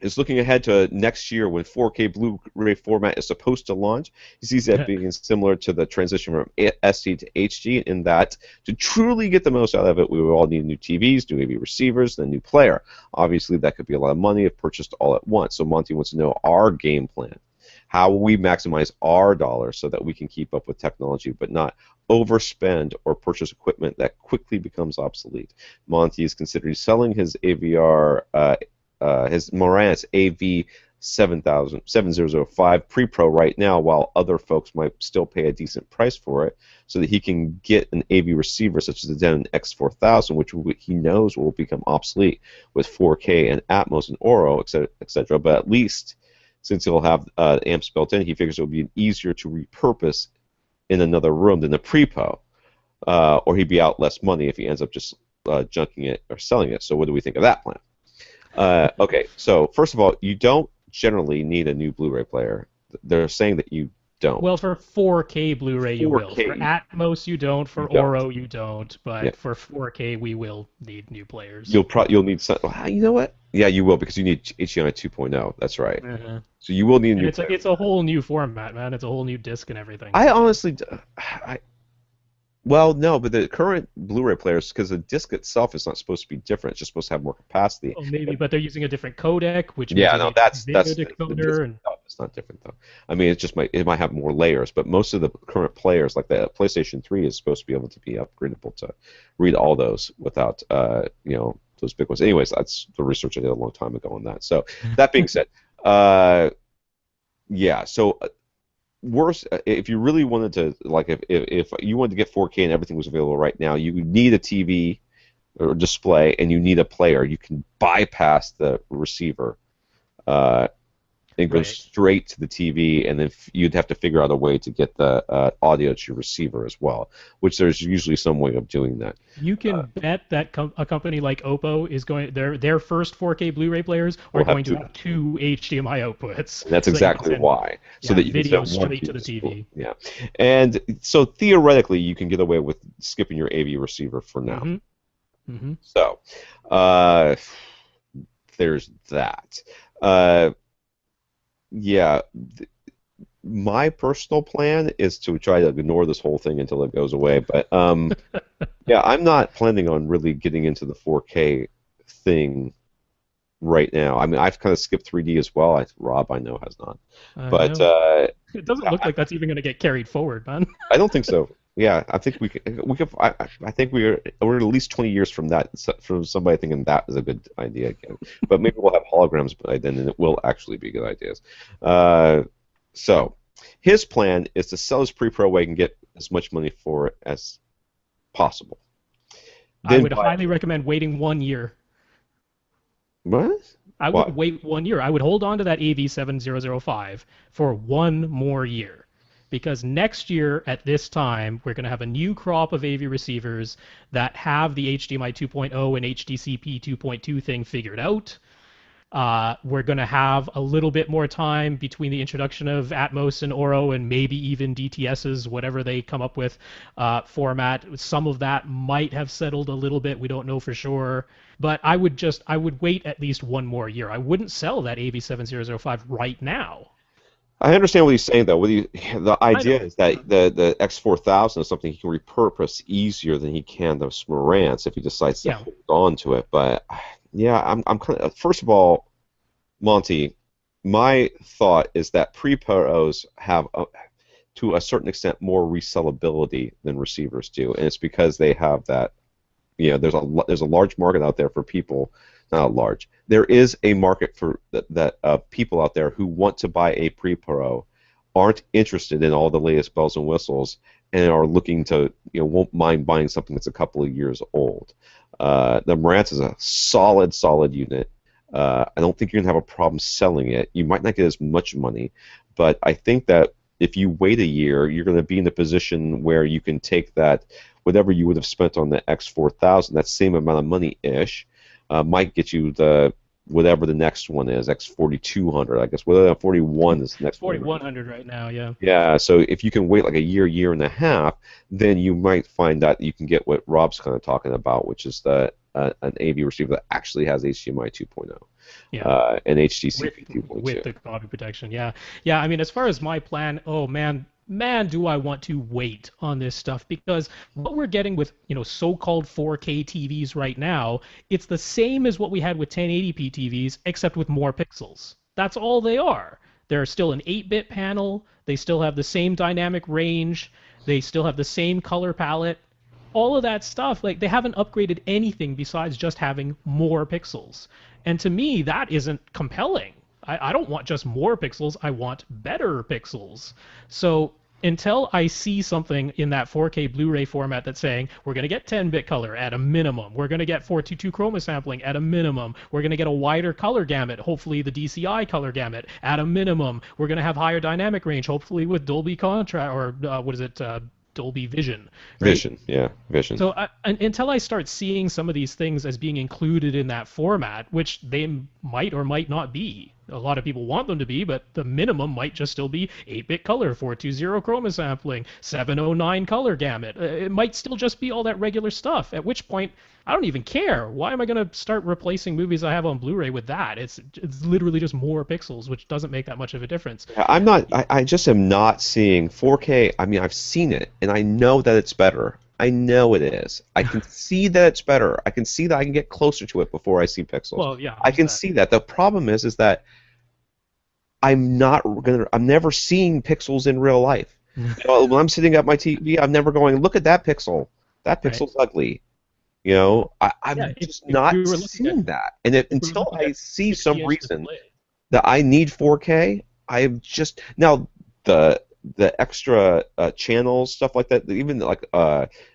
is looking ahead to next year when 4K Blu-ray format is supposed to launch. He sees that being similar to the transition from SD to HD in that to truly get the most out of it, we would all need new TVs, new AV receivers, and a new player. Obviously, that could be a lot of money if purchased all at once. So Monty wants to know our game plan. How will we maximize our dollars so that we can keep up with technology but not overspend or purchase equipment that quickly becomes obsolete? Monty is considering selling his AVR his Marantz AV7005 Pre-Pro right now while other folks might still pay a decent price for it so that he can get an AV receiver such as the Denon X4000, which he knows will become obsolete with 4K and Atmos and Oro, etc., etc. But at least since he'll have amps built in, he figures it will be easier to repurpose in another room than the Pre-Pro, or he'd be out less money if he ends up just junking it or selling it. So what do we think of that plan? Okay, so first of all, you don't generally need a new Blu-ray player. They're saying that you don't. Well, for 4K Blu-ray you will. For Atmos you don't. For Oro you don't. But for 4K we will need new players. You'll need some. You know what? Yeah, you will because you need HDMI 2.0. That's right. So you will need a new. It's a whole new format, man. It's a whole new disc and everything. I honestly, well, no, but the current Blu-ray players, because the disc itself is not supposed to be different, it's just supposed to have more capacity. Oh, maybe, but they're using a different codec, which means that's decoder and it's not different though. I mean, it might have more layers, but most of the current players, like the PlayStation 3, is supposed to be able to be upgradable to read all those without those big ones. Anyways, that's the research I did a long time ago on that. So that being said, worse, if you really wanted to, like, if you wanted to get 4K and everything was available right now, you would need a TV or display, and you need a player. You can bypass the receiver and go straight to the TV, and then you'd have to figure out a way to get the audio to your receiver as well, which there's usually some way of doing that. You can bet that a company like Oppo is going, their first 4K Blu-ray players are going to have two HDMI outputs. And that's exactly why. So that you video can send straight to the TV. Yeah, and so theoretically, you can get away with skipping your AV receiver for now. So there's that. My personal plan is to try to ignore this whole thing until it goes away. But I'm not planning on really getting into the 4K thing right now. I mean, I've kind of skipped 3D as well. Rob, I know, has not. But it doesn't look like that's even going to get carried forward, man. I don't think so. Yeah, I think we could. I think we're at least 20 years from that. From somebody thinking that is a good idea again. But maybe we'll have holograms by then, and it will actually be good ideas. So his plan is to sell his pre-pro way and get as much money for it as possible. I Then would buy. highly recommend waiting 1 year. What? I Why? would wait 1 year. I would hold on to that AV7005 for one more year. Because next year at this time, we're going to have a new crop of AV receivers that have the HDMI 2.0 and HDCP 2.2 thing figured out. We're going to have a little bit more time between the introduction of Atmos and Oro and maybe even DTS's, whatever they come up with, format. Some of that might have settled a little bit. We don't know for sure. But I would wait at least one more year. I wouldn't sell that AV7005 right now. I understand what he's saying, though. The I idea know. is that the X4000 is something he can repurpose easier than he can the Marantz if he decides to Yeah. hold on to it. But yeah, I'm kind of. First of all, Monty, my thought is that pre-pros have, to a certain extent, more resellability than receivers do, and it's because they have that. There's a large market out there for people, not large. There is a market for that people out there who want to buy a pre-pro, aren't interested in all the latest bells and whistles, and are looking to won't mind buying something that's a couple of years old. The Marantz is a solid unit. I don't think you're gonna have a problem selling it. You might not get as much money, but I think that if you wait a year, you're going to be in a position where you can take that whatever you would have spent on the X4000, that same amount of money ish, might get you the whatever the next one is, X4200, I guess. Whether 41 is the next one. 4100 right now, yeah. Yeah, so if you can wait like a year and a half, then you might find that you can get what Rob's kind of talking about, which is an AV receiver that actually has HDMI 2.0, Yeah. and HDCP With 2.2. the copy protection, yeah. Yeah, I mean, as far as my plan, oh man, do I want to wait on this stuff, because what we're getting with, so-called 4K TVs right now, it's the same as what we had with 1080p TVs, except with more pixels. That's all they are. They're still an 8-bit panel, they still have the same dynamic range, they still have the same color palette. All of that stuff, like, they haven't upgraded anything besides just having more pixels. And to me, that isn't compelling. I don't want just more pixels, I want better pixels. So until I see something in that 4K Blu-ray format that's saying we're going to get 10-bit color at a minimum, we're going to get 422 chroma sampling at a minimum, we're going to get a wider color gamut, hopefully the DCI color gamut at a minimum, we're going to have higher dynamic range, hopefully with Dolby Contrast, or Dolby Vision, right? Vision, yeah, Vision. So until I start seeing some of these things as being included in that format, which they might or might not be, a lot of people want them to be, but the minimum might just still be 8-bit color, 420 chroma sampling, 709 color gamut. It might still just be all that regular stuff, at which point I don't even care. Why am I going to start replacing movies I have on Blu-ray with that? It's literally just more pixels, which doesn't make that much of a difference. I'm not. I just am not seeing 4K. I mean, I've seen it, and I know that it's better. I know it is. I can see that it's better. I can see that I can get closer to it before I see pixels. Well, yeah, I can see that. The problem is that I'm never seeing pixels in real life. When I'm sitting at my TV, I'm never going, look at that pixel. That Right. pixel's ugly. I'm Yeah, just if not we were looking seeing at that. And until I see some 60-inch reason display. that I need 4K, I'm just now the extra channels, stuff like that. Even like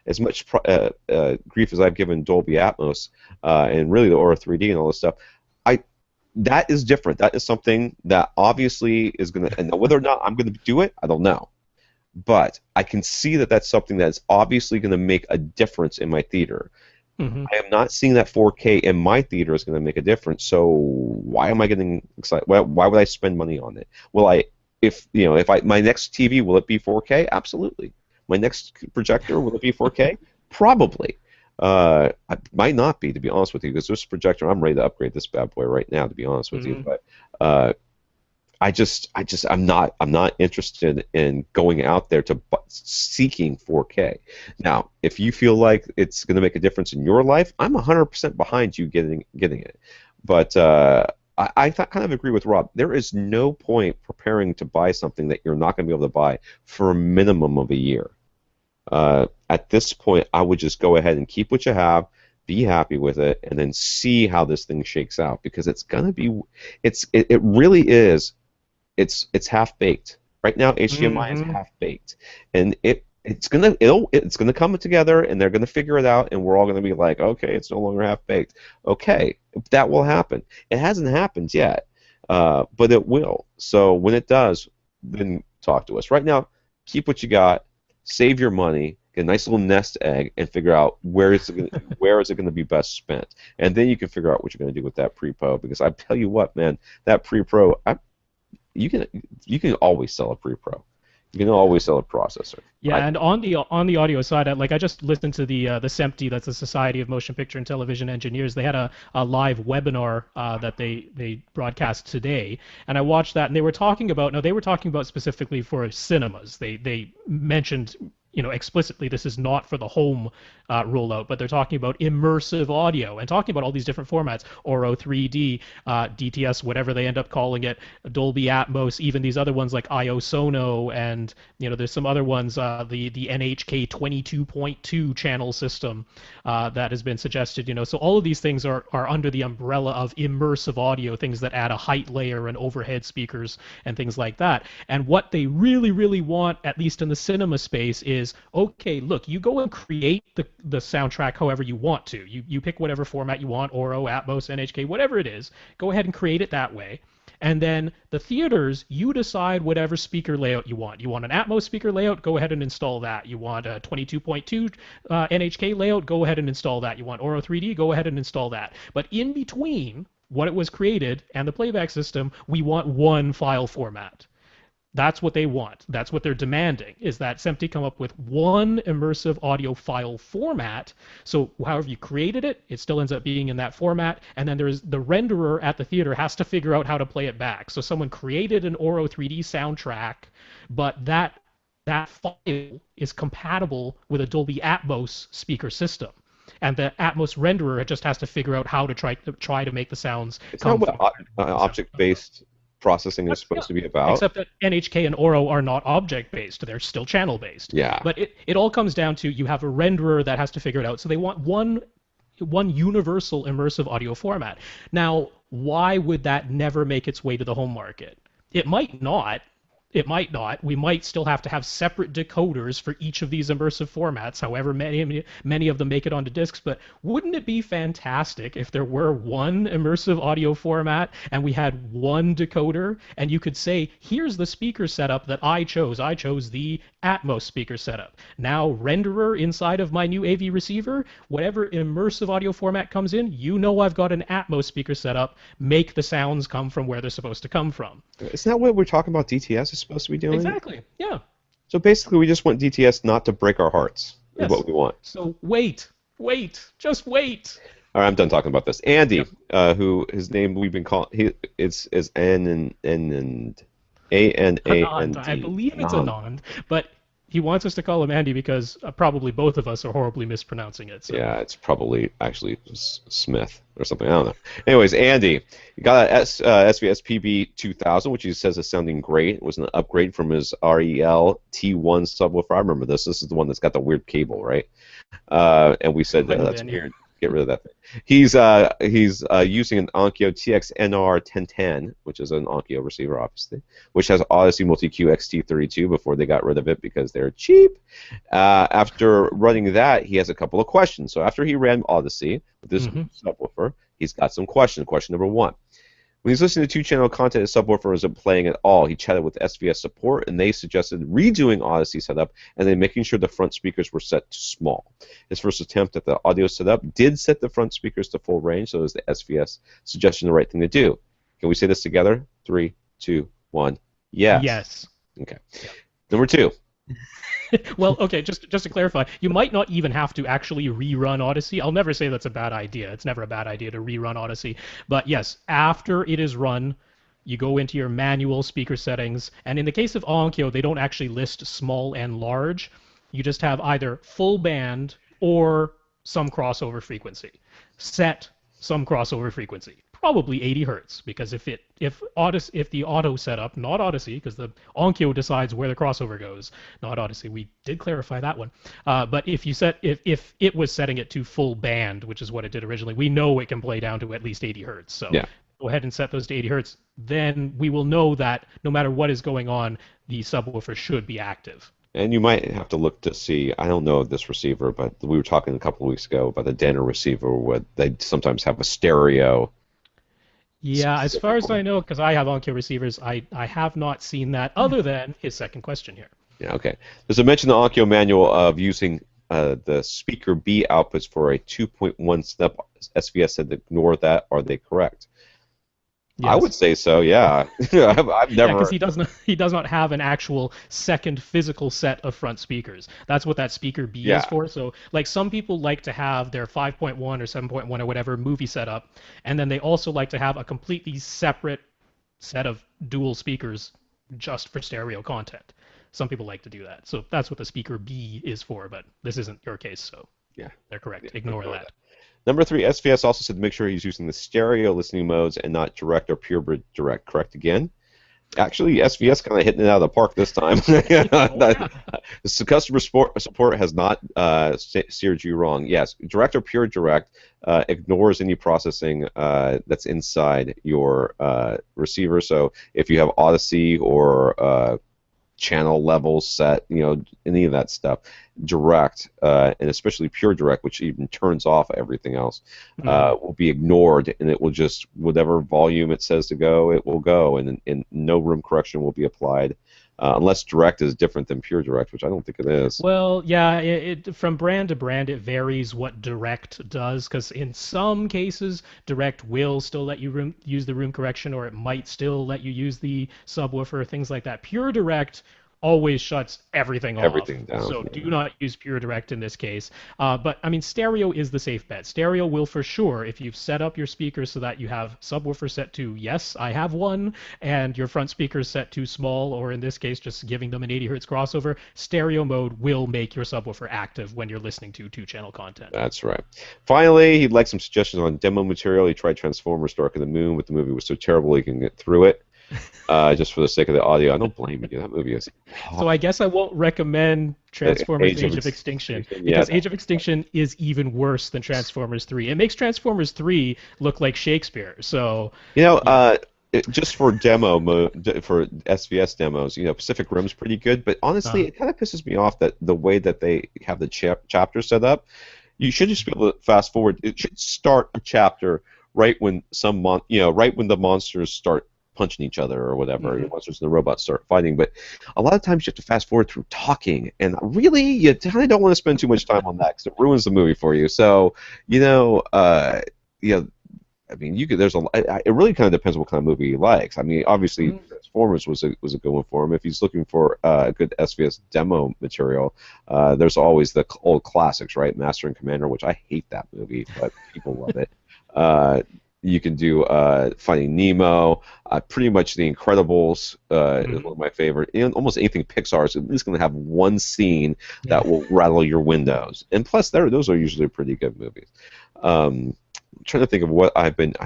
as much grief as I've given Dolby Atmos and really the Aura 3D and all this stuff, that is different. That is something that obviously is gonna. And whether or not I'm gonna do it, I don't know. But I can see that that's something that's obviously going to make a difference in my theater. Mm-hmm. I am not seeing that 4K in my theater is going to make a difference. So why am I getting excited? Why would I spend money on it? If my next TV, will it be 4K? Absolutely. My next projector, will it be 4K? Probably. It might not be, to be honest with you, because this projector, I'm ready to upgrade this bad boy right now, to be honest with you. But I'm not interested in going out there to seeking 4K. Now, if you feel like it's going to make a difference in your life, I'm 100% behind you getting it. But I kind of agree with Rob. There is no point preparing to buy something that you're not going to be able to buy for a minimum of a year. At this point, I would just go ahead and keep what you have, be happy with it, and then see how this thing shakes out, because it's going to be, it really is, it's half baked. Right now, HDMI is Hmm. half baked, and it's gonna come together, and they're gonna figure it out, and we're all gonna be like, okay, it's no longer half baked. Okay, that will happen. It hasn't happened yet, but it will. So when it does, then talk to us. Right now, keep what you got, save your money, get a nice little nest egg, and figure out where is it gonna be best spent, and then you can figure out what you're gonna do with that pre-pro. Because I tell you what, man, that pre-pro, you can you can always sell a pre-pro. You can always sell a processor. Yeah, and on the audio side, I just listened to the SEMPTE, that's the Society of Motion Picture and Television Engineers. They had a live webinar that they broadcast today, and I watched that, and they were talking about, no, they were talking about specifically for cinemas. They mentioned, explicitly, this is not for the home rollout, but they're talking about immersive audio and talking about all these different formats: Oro 3D, DTS, whatever they end up calling it, Dolby Atmos, even these other ones like IO Sono, and there's some other ones, the NHK 22.2 channel system that has been suggested. So all of these things are under the umbrella of immersive audio, things that add a height layer and overhead speakers and things like that. And what they really, really want, at least in the cinema space, is, okay, look, you go and create the soundtrack however you want to. You pick whatever format you want: Oro, Atmos, NHK, whatever it is. Go ahead and create it that way. And then the theaters, you decide whatever speaker layout you want. You want an Atmos speaker layout, go ahead and install that. You want a 22.2 NHK layout, go ahead and install that. You want Oro 3D, go ahead and install that. But in between what it was created and the playback system, we want one file format. That's what they want. That's what they're demanding, is that SEMPTE come up with one immersive audio file format. So however you created it, it still ends up being in that format. And then there's the renderer at the theater has to figure out how to play it back. So someone created an Oro 3D soundtrack, but that file is compatible with a Dolby Atmos speaker system. And the Atmos renderer just has to figure out how to try to make the sounds It's not come what from where the sound comes from. object-based processing is Yeah. supposed to be about. Except that NHK and Oro are not object based; they're still channel based. Yeah. But it all comes down to, you have a renderer that has to figure it out. So they want one universal immersive audio format. Now, why would that never make its way to the home market? It might not. It might not. We might still have to have separate decoders for each of these immersive formats, however many of them make it onto discs. But wouldn't it be fantastic if there were one immersive audio format and we had one decoder, and you could say, here's the speaker setup that I chose. I chose the Atmos speaker setup. Now, renderer inside of my new AV receiver, whatever immersive audio format comes in, I've got an Atmos speaker setup. Make the sounds come from where they're supposed to come from. Isn't that what we're talking about DTS is supposed to be doing? Exactly. Yeah. So basically, we just want DTS not to break our hearts, is Yes. what we want. So just wait. All right, I'm done talking about this. Andy, Yep. who his name we've been calling, is N and Anand. ANAND. I believe it's Anand. Anand, but he wants us to call him Andy because probably both of us are horribly mispronouncing it. So. Yeah, it's probably actually Smith or something. I don't know. Anyways, Andy, you got a SVS PB 2000, which he says is sounding great. It was an upgrade from his REL T1 subwoofer. I remember this. This is the one that's got the weird cable, right? And we said that's weird. Get rid of that thing. He's using an Onkyo TX-NR 1010, which is an Onkyo receiver, obviously, which has Odyssey Multi-Q XT32 before they got rid of it because they're cheap. After running that, he has a couple of questions. So after he ran Odyssey with this subwoofer, he's got some questions. Question number one. When he's listening to two-channel content, his subwoofer isn't playing at all. He chatted with SVS support, and they suggested redoing Odyssey setup and then making sure the front speakers were set to small. His first attempt at the audio setup did set the front speakers to full range, so is the SVS suggestion the right thing to do? Can we say this together? 3, 2, 1. Yes. Yes. Okay. Number two. Well, okay, just to clarify, you might not even have to actually rerun Odyssey. I'll never say that's a bad idea. It's never a bad idea to rerun Odyssey. But yes, after it is run, you go into your manual speaker settings, and in the case of Onkyo, they don't actually list small and large. You just have either full band or some crossover frequency. Set some crossover frequency. Probably 80 hertz, because if the auto setup, not Odyssey, because the Onkyo decides where the crossover goes, not Odyssey. We did clarify that one. But if it was setting it to full band, which is what it did originally, we know it can play down to at least 80 hertz. So Yeah. go ahead and set those to 80 hertz, then we will know that no matter what is going on, the subwoofer should be active. And you might have to look to see. I don't know this receiver, but we were talking a couple of weeks ago about the Denner receiver, where they sometimes have a stereo. Yeah, as far as I know, because I have Onkyo receivers, I have not seen that other than his second question here. Yeah, okay. There's a mention in the Onkyo manual of using the speaker B outputs for a 2.1 step SVS. Said to ignore that. Are they correct? I would Yes. say so. Yeah, I've Yeah, because never. he does not have an actual second physical set of front speakers. That's what that speaker B is Yeah, for. So like some people like to have their 5.1 or 7.1 or whatever movie setup, and then they also like to have a completely separate set of dual speakers just for stereo content. Some people like to do that. So that's what the speaker B is for, but this isn't your case, so yeah. they're correct. Yeah, Ignore ignore that. that. Number three, SVS also said to make sure he's using the stereo listening modes and not direct or purebred direct. Correct again? Actually, SVS kind of hitting it out of the park this time. Oh yeah. The customer support has not steered you wrong. Yes, direct or pure direct ignores any processing that's inside your receiver. So if you have Odyssey or channel levels set, any of that stuff, direct, and especially pure direct, which even turns off everything else, Hmm. will be ignored, and it will just, whatever volume it says to go, it will go, and no room correction will be applied, unless direct is different than pure direct, which I don't think it is. Well, yeah, from brand to brand, it varies what Direct does, because in some cases, Direct will still let you use the room correction, or it might still let you use the subwoofer, things like that. Pure Direct always shuts everything off. Everything down. So do not use Pure Direct in this case. But I mean, stereo is the safe bet. Stereo will for sure, if you've set up your speakers so that you have subwoofer set to yes, I have one, and your front speakers set to small, or in this case, just giving them an 80 hertz crossover, stereo mode will make your subwoofer active when you're listening to two-channel content. That's right. Finally, he'd like some suggestions on demo material. He tried Transformers: Dark of the Moon, but the movie was so terrible he couldn't get through it. Just for the sake of the audio, I don't blame you. That movie is So I guess I won't recommend Transformers Age of Age of Extinction Extinction. Yeah, because Age of Extinction is even worse than Transformers 3. It makes Transformers 3 look like Shakespeare. So, you know, yeah. just for for SVS demos, Pacific Rim's pretty good. But honestly, Uh, it kind of pisses me off that the way that they have the chapter set up. You should just be able to fast forward. It should start a chapter right when right when the monsters start punching each other or whatever. The mhm. monsters and the robots start fighting. But a lot of times you have to fast forward through talking, and really, you kind of don't want to spend too much time on that because it ruins the movie for you. So, you know, uh, you know, I mean, you could. It really kind of depends what kind of movie he likes. I mean, obviously, Mhm. Transformers was a good one for him. If he's looking for a good SVS demo material, there's always the old classics, right? Master and Commander, which I hate that movie, but people love it. Uh, you can do Finding Nemo, pretty much The Incredibles is one Mhm. of my favorite. And almost anything Pixar is at least going to have one scene Yeah. that will rattle your windows. And plus, those are usually pretty good movies. I'm trying to think of what I haven't.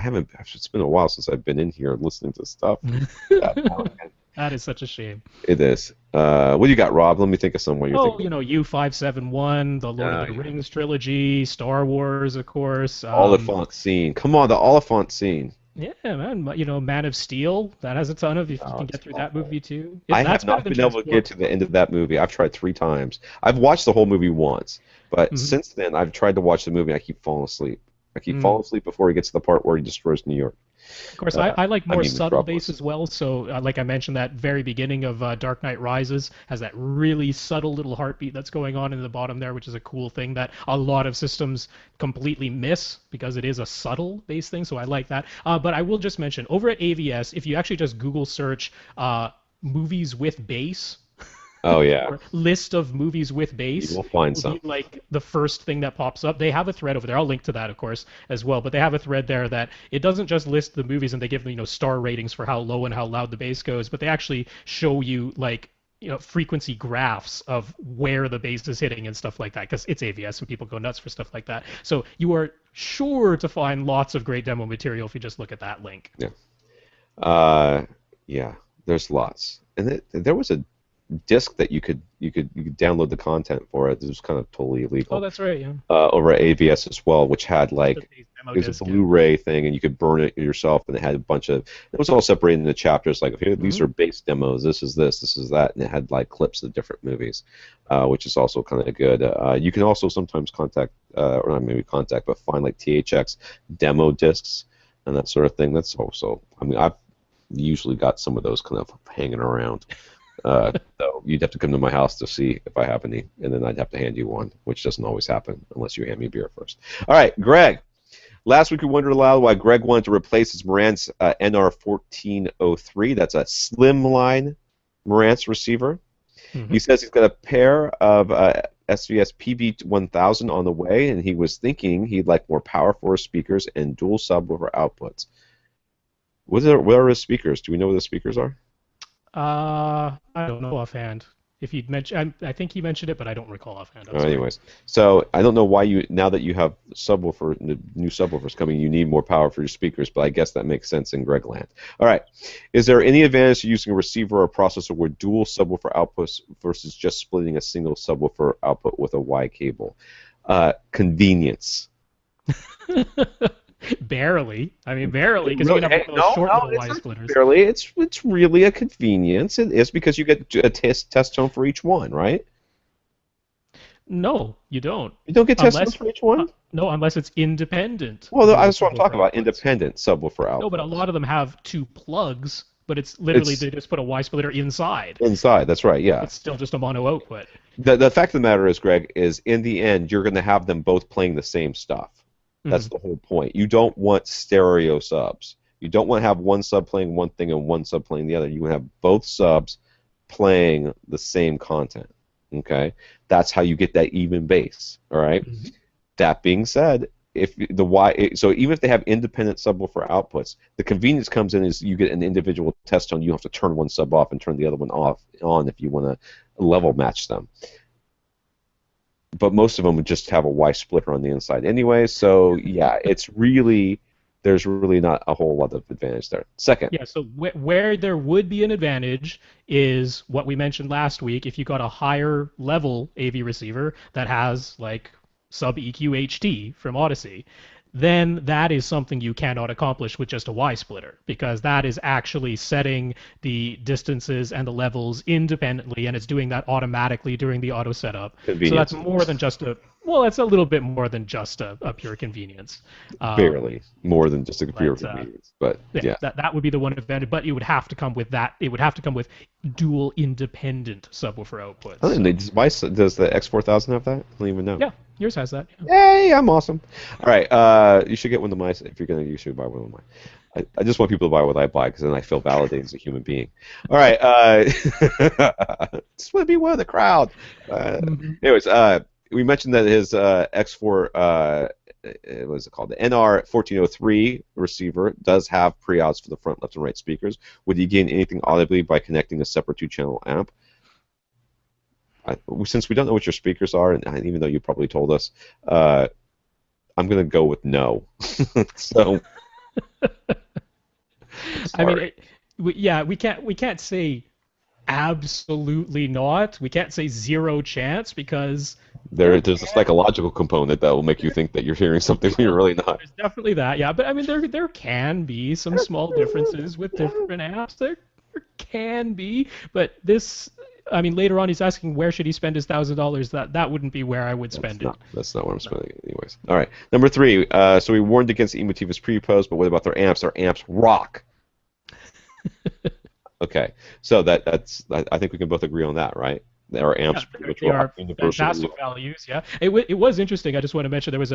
It's been a while since I've been in here listening to stuff. That now again. That is such a shame. It is. What do you got, Rob? Let me think of some what you're Oh, thinking. U571, the Lord of the Yeah. Rings trilogy, Star Wars, of course. Oliphant scene. Come on, the Oliphant scene. Yeah, man. Man of Steel, that has a ton of. If you Oh, can it's get through that awful. movie too, I that's have better not than been able to get Transformers. to the end of that movie. I've tried 3 times. I've watched the whole movie once, but Mhm. since then I've tried to watch the movie. And I keep falling asleep. I keep Mm. falling asleep before he gets to the part where he destroys New York. Of course, Uh, I like I more mean subtle bass Metropolis. as well. So, like I mentioned, that very beginning of Dark Knight Rises has that really subtle little heartbeat that's going on in the bottom there, which is a cool thing that a lot of systems completely miss because it is a subtle bass thing. So I like that. But I will just mention over at AVS, if you actually just Google search movies with bass, Oh yeah, or list of movies with you bass will find will be some. like the first thing that pops up. They have a thread over there. I'll link to that, of course, as well. But they have a thread there that it doesn't just list the movies and they give star ratings for how low and how loud the bass goes, but they actually show you like frequency graphs of where the bass is hitting and stuff like that because it's AVS and people go nuts for stuff like that. So you are sure to find lots of great demo material if you just look at that link. Yeah. Uh, yeah. There's lots, and there was a disc that you could download the content for it. It was kind of totally Oh, illegal. that's right. Yeah. Over at AVS as well, which had The like demo it was a disc. Yeah. Blu-ray thing, and you could burn it yourself, and it had a bunch of. It was all separated into chapters. Like, okay, these Hmm. are base demos. This is that, and it had like clips of different movies, which is also kind of good. You can also sometimes contact, or not maybe contact, but find like THX demo discs and that sort of thing. That's also. I mean, I've usually got some of those kind of hanging around. So you'd have to come to my house to see if I have any, and then I'd have to hand you one, which doesn't always happen unless you hand me beer first. All right, Greg. Last week we wondered aloud why Greg wanted to replace his Marantz NR1403. That's a slimline Marantz receiver. Hmm. He says he's got a pair of SVS PB1000 on the way, and he was thinking he'd like more power for his speakers and dual subwoofer outputs. What are his speakers? Do we know what the speakers are? I don't know offhand. If you'd mentioned, I think he mentioned it, but I don't recall offhand. I'm sorry. Anyways, so I don't know why now that you have new subwoofers coming, you need more power for your speakers, but I guess that makes sense in Gregland. All right, is there any advantage to using a receiver or processor with dual subwoofer outputs versus just splitting a single subwoofer output with a Y cable? Convenience. Barely. I mean, barely, because you can have those short little Y it's not splitters. barely. It's really a convenience. It is because you get a test tone for each one, right? No, you don't. You don't get test tones Unless, for each one. no, unless it's independent. Well, dual that's what I'm talking subwoofer about. outputs. Independent subwoofer No, but a outputs. lot of them have two plugs, but it's literally It's they just put a Y splitter inside. inside. That's right. Yeah. It's still just a mono output. The fact of the matter is, Greg, is in the end you're going to have them both playing the same stuff. That's Mhm. the whole point. You don't want stereo subs. You don't want to have one sub playing one thing and one sub playing the other. You want to have both subs playing the same content. Okay, that's how you get that even bass. All right. Mhm. That being said, if the Y, so even if they have independent subwoofer outputs, the convenience comes in is you get an individual test tone. You have to turn one sub off and turn the other one on if you want to level match them. But most of them would just have a Y splitter on the inside anyway. So yeah, there's really not a whole lot of advantage there. Second, Yeah, so where there would be an advantage is what we mentioned last week. If you got a higher level AV receiver that has like sub EQ HT from Odyssey, then that is something you cannot accomplish with just a Y splitter because that is actually setting the distances and the levels independently, and it's doing that automatically during the auto setup. So that's convenience, more than just a well, it's a little bit more than just a pure convenience. barely more than just a pure But convenience. But yeah, yeah, that would be the one advantage, but it would have to come with that. It would have to come with dual independent subwoofer I outputs. don't know, does the X4000 have that? I don't even know. Yeah, yours has that. Yeah. Yay, I'm awesome. All right, you should get one of mine if you're gonna. You should buy one of mine. I just want people to buy what I buy because then I feel validated as a human being. All right, just want to be one of the crowd. Mhm. Anyways, we mentioned that his X4, what is it called? The NR1403 receiver does have pre-outs for the front, left, and right speakers. Would you gain anything audibly by connecting a separate two-channel amp? Since we don't know what your speakers are, and even though you probably told us, I'm going to go with no. So, I mean, sorry. yeah, we can't say absolutely not. We can't say zero chance because there There's a psychological component that will make you think that you're hearing something when you're really not. there's definitely that. Yeah, but I mean, there can be some small differences with different apps. There can be, but this. I mean, later on, he's asking where should he spend his $1,000. That wouldn't be where I would spend it. That's not what I'm spending it anyways. All right, number 3. So we warned against Emotiva's pre-post, but what about their amps? Their amps rock. Okay, so I think we can both agree on that, right? There are Yeah, amps which they will are have universal. fantastic values. Yeah, it was interesting. I just want to mention there was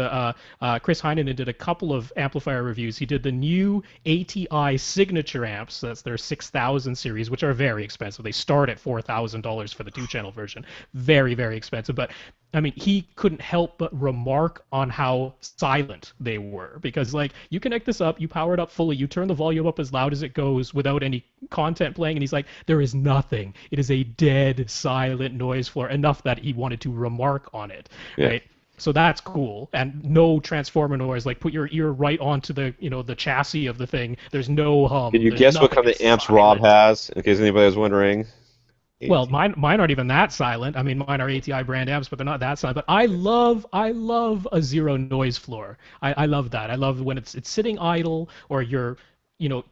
Chris Heinen did a couple of amplifier reviews. He did the new ATI signature amps. That's their 6000 series, which are very expensive. They start at $4,000 for the two-channel version. Very, very expensive. But I mean, he couldn't help but remark on how silent they were because, like, you connect this up, you power it up fully, you turn the volume up as loud as it goes without any content playing, and he's like, there is nothing. It is a dead, silent noise floor. Enough that he wanted to remark on it, Yeah. right? So that's cool, and no transformer noise. Like, put your ear right onto the the chassis of the thing. There's no hum. Can you There's guess what nothing. kind of It's amps Rob silent. has? In case anybody was wondering. Well, AT. mine aren't even that silent. I mean, mine are ATI brand amps, but they're not that silent. But I love a zero noise floor. I love that. I love when it's sitting idle or you're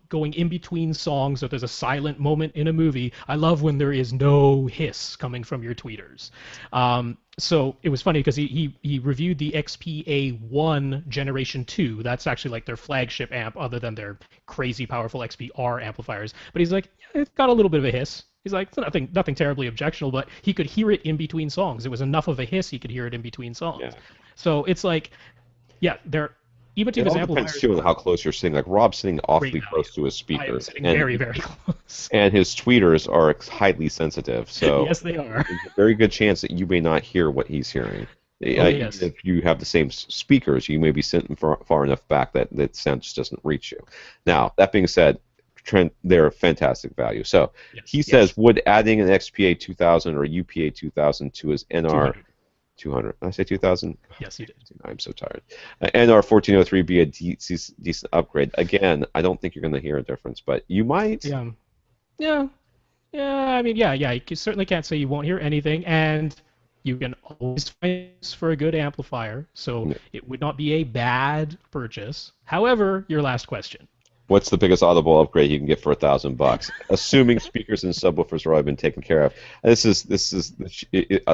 going in between songs or there's a silent moment in a movie. I love when there is no hiss coming from your tweeters. So it was funny because he reviewed the XPA1 Generation 2. That's actually like their flagship amp other than their crazy powerful XPR amplifiers. But he's like, yeah, it's got a little bit of a hiss. He's like, it's nothing terribly objectionable, but he could hear it in between songs. It was enough of a hiss he could hear it in between Yeah. songs. So it's like, yeah, they're even to It his all depends amplifiers too on how close you're sitting. Like Rob's sitting great awfully value. close to his I am speakers, sitting very, very close. and his tweeters are highly sensitive. So Yes, they are. there's a very good chance that you may not hear what he's hearing. Oh Even yes. if you have the same speakers, you may be sitting far enough back that the sound just doesn't reach you. Now, that being said, they're a fantastic value. So Yes. he Yes. says, would adding an XPA 2000 or UPA 2000 to his NR 200. 200, did I say 2000? Yes, you did. I'm so tired. NR 1403 be a decent upgrade. Again, I don't think you're going to hear a difference, but you might. Yeah. Yeah. Yeah. I mean, yeah, yeah. You certainly can't say you won't hear anything, and you can always find use for a good amplifier, so it would not be a bad purchase. However, your last question. What's the biggest audible upgrade you can get for $1,000? Assuming speakers and subwoofers have already been taken care of.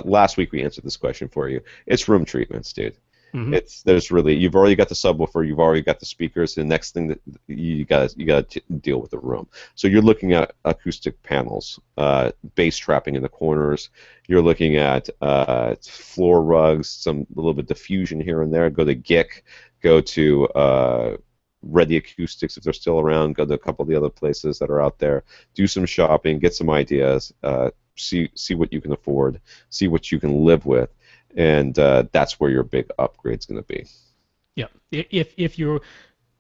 Last week we answered this question for you. It's room treatments, dude. Mm-hmm. You've already got the subwoofer, you've already got the speakers. The next thing that you got to deal with the room. So you're looking at acoustic panels, bass trapping in the corners. You're looking at floor rugs, a little bit of diffusion here and there. Go to GIC, go to Ready Acoustics if they're still around. Go to a couple of the other places that are out there. Do some shopping, get some ideas. See what you can afford. See what you can live with. And that's where your big upgrade's going to be. Yeah. If you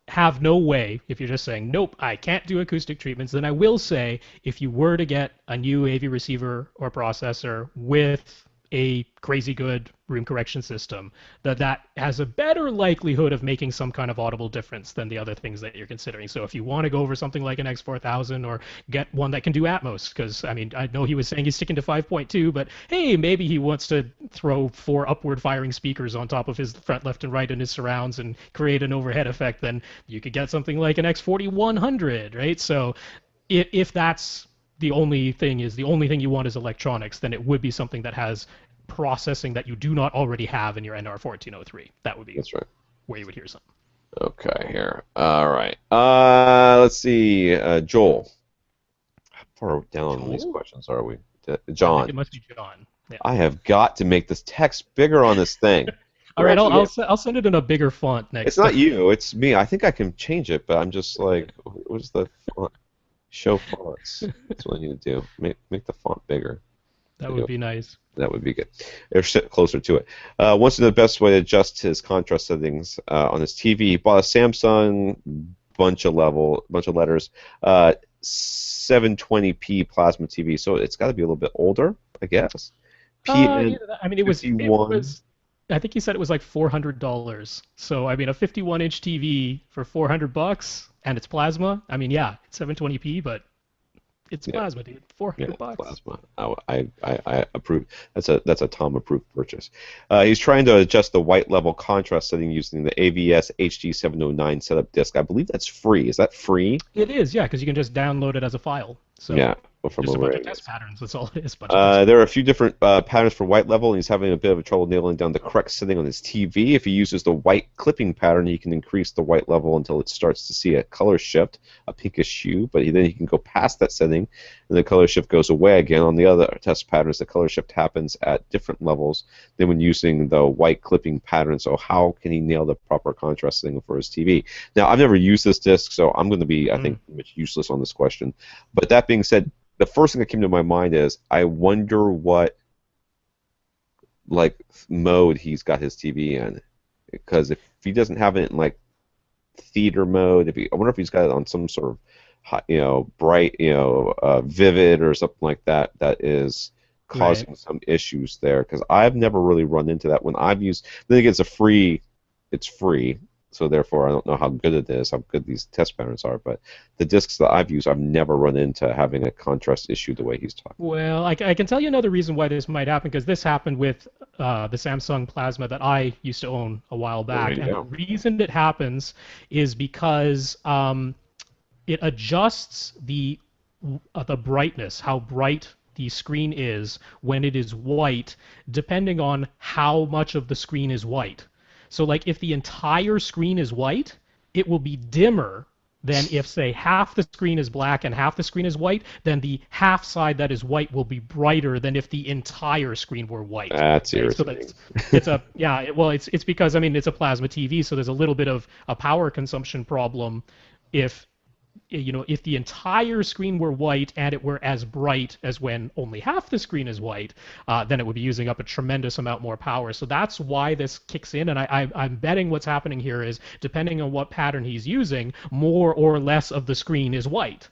have no way, if you're just saying, nope, I can't do acoustic treatments, then I will say if you were to get a new AV receiver or processor with a crazy good room correction system, that has a better likelihood of making some kind of audible difference than the other things that you're considering. So if you want to go over something like an X4000 or get one that can do Atmos, because I mean I know he was saying he's sticking to 5.2, but hey, maybe he wants to throw 4 upward firing speakers on top of his front, left, and right in his surrounds and create an overhead effect, then you could get something like an X4100, right? So if that's the only thing you want is electronics, then it would be something that has processing that you do not already have in your NR1403. That would be That's right. where you would hear something. Okay, here. All right. Let's see. Joel. How far down on these questions are we? I John. think it must be John. Yeah. I have got to make this text bigger on this thing. All right, I'll send it in a bigger font next It's not time. you, it's me. I think I can change it, but I'm just like, what's the font? Show fonts. That's what I need to do. Make the font bigger. That would be nice. That would be good. Or sit closer to it. Wants to know the best way to adjust his contrast settings on his TV. He bought a Samsung bunch of letters, 720p plasma TV. So it's got to be a little bit older, I guess. Yeah, I mean, it was. I think he said it was like $400. So I mean, a 51-inch TV for $400, and it's plasma. I mean, yeah, it's 720p, but it's plasma, dude. $400. Plasma. I approve. That's a Tom approved purchase. He's trying to adjust the white level contrast setting using the AVS HD709 setup disk. I believe that's free. Is that free? It is, yeah, because you can just download it as a file. So yeah. From just a over bunch of test patterns. That's all it is. There are a few different patterns for white level, and he's having a bit of trouble nailing down the correct setting on his TV. If he uses the white clipping pattern, he can increase the white level until it starts to see a color shift, a pinkish hue, but then he can go past that setting, and the color shift goes away again. On the other test patterns, the color shift happens at different levels than when using the white clipping pattern. So how can he nail the proper contrast setting for his TV? Now, I've never used this disc, so I'm going to be, I think, pretty much useless on this question. But that being said, the first thing that came to my mind is I wonder what mode he's got his TV in, because if he doesn't have it in like theater mode, I wonder if he's got it on some sort of bright, vivid or something like that is causing some issues there, because I've never really run into that when I've used. Then again, it's free. so therefore I don't know how good it is, how good these test patterns are. But the discs that I've used, I've never run into having a contrast issue the way he's talking. Well, I can tell you another reason why this might happen because this happened with the Samsung Plasma that I used to own a while Well, there back, you and the go. reason it happens is because it adjusts the brightness, how bright the screen is when it is white, depending on how much of the screen is white. So, like, if the entire screen is white, it will be dimmer than if, say, half the screen is black and half the screen is white, then the half side that is white will be brighter than if the entire screen were white. That's Right? So irritating. it's a yeah. Well, it's because I mean it's a plasma TV, so there's a little bit of a power consumption problem if if the entire screen were white and it were as bright as when only half the screen is white, then it would be using up a tremendous amount more power. So that's why this kicks in. And I'm betting what's happening here is depending on what pattern he's using, more or less of the screen is white.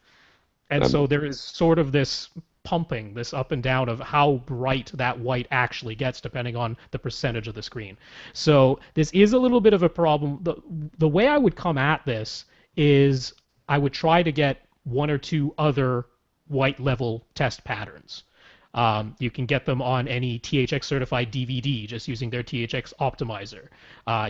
And That so makes there is sort of this pumping, this up and down of how bright that white actually gets depending on the percentage of the screen. So this is a little bit of a problem. The way I would come at this is I would try to get one or two other white level test patterns. You can get them on any THX certified DVD just using their THX optimizer.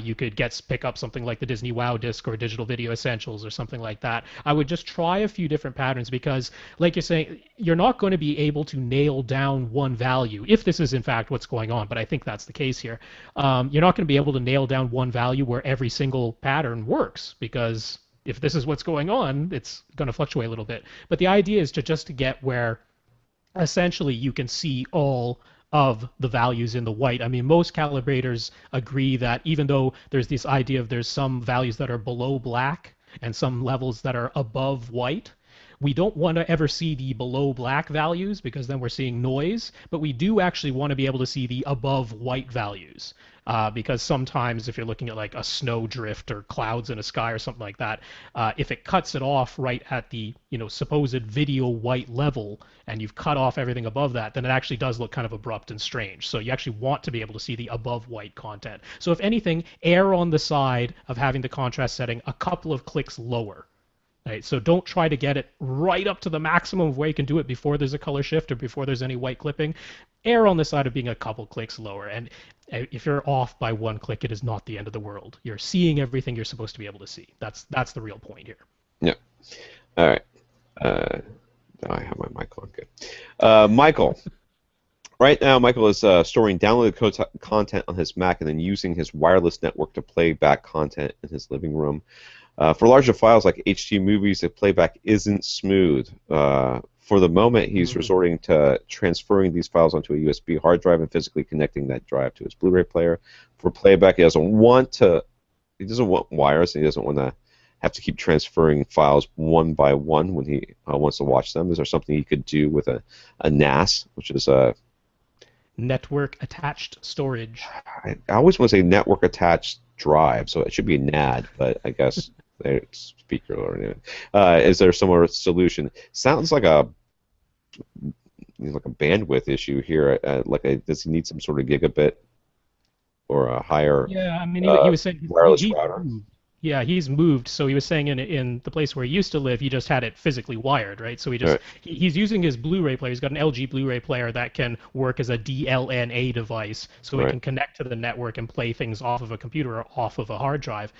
You could pick up something like the Disney Wow disc or Digital Video Essentials or something like that. I would just try a few different patterns because, like you're saying, you're not going to be able to nail down one value if this is in fact what's going on. But I think that's the case here. You're not going to be able to nail down one value where every single pattern works because if this is what's going on, it's going to fluctuate a little bit. But the idea is to get where essentially you can see all of the values in the white. I mean, most calibrators agree that even though there's this idea of there's some values that are below black and some levels that are above white, we don't want to ever see the below black values because then we're seeing noise, but we do actually want to be able to see the above white values. Because sometimes if you're looking at like a snow drift or clouds in a sky or something like that, if it cuts it off right at the supposed video white level and you've cut off everything above that, then it actually does look kind of abrupt and strange. So you actually want to be able to see the above white content. So if anything, err on the side of having the contrast setting a couple of clicks lower. Right, so don't try to get it right up to the maximum of where you can do it before there's a color shift or before there's any white clipping. Err on the side of being a couple clicks lower. And if you're off by one click, it is not the end of the world. You're seeing everything you're supposed to be able to see. That's the real point here. Yeah. All right. I have my mic on. Good. Michael. Right now, Michael is storing downloaded content on his Mac and then using his wireless network to play back content in his living room. For larger files like HD movies, the playback isn't smooth. For the moment, he's resorting to transferring these files onto a USB hard drive and physically connecting that drive to his Blu-ray player. For playback, he doesn't want wires, and he doesn't want to have to keep transferring files one by one when he wants to watch them. Is there something he could do with a NAS, which is a network attached storage? I always want to say network attached drive, so it should be a NAD, but I guess it's speaker or anything. Is there some other solution? Sounds like a bandwidth issue here. Does he need some sort of gigabit or a higher Yeah, I mean, he was saying wireless router? Yeah, he's moved. So he was saying in the place where he used to live, he just had it physically wired, right? So he's using his Blu-ray player. He's got an LG Blu-ray player that can work as a DLNA device, so it can connect to the network and play things off of a computer or off of a hard drive.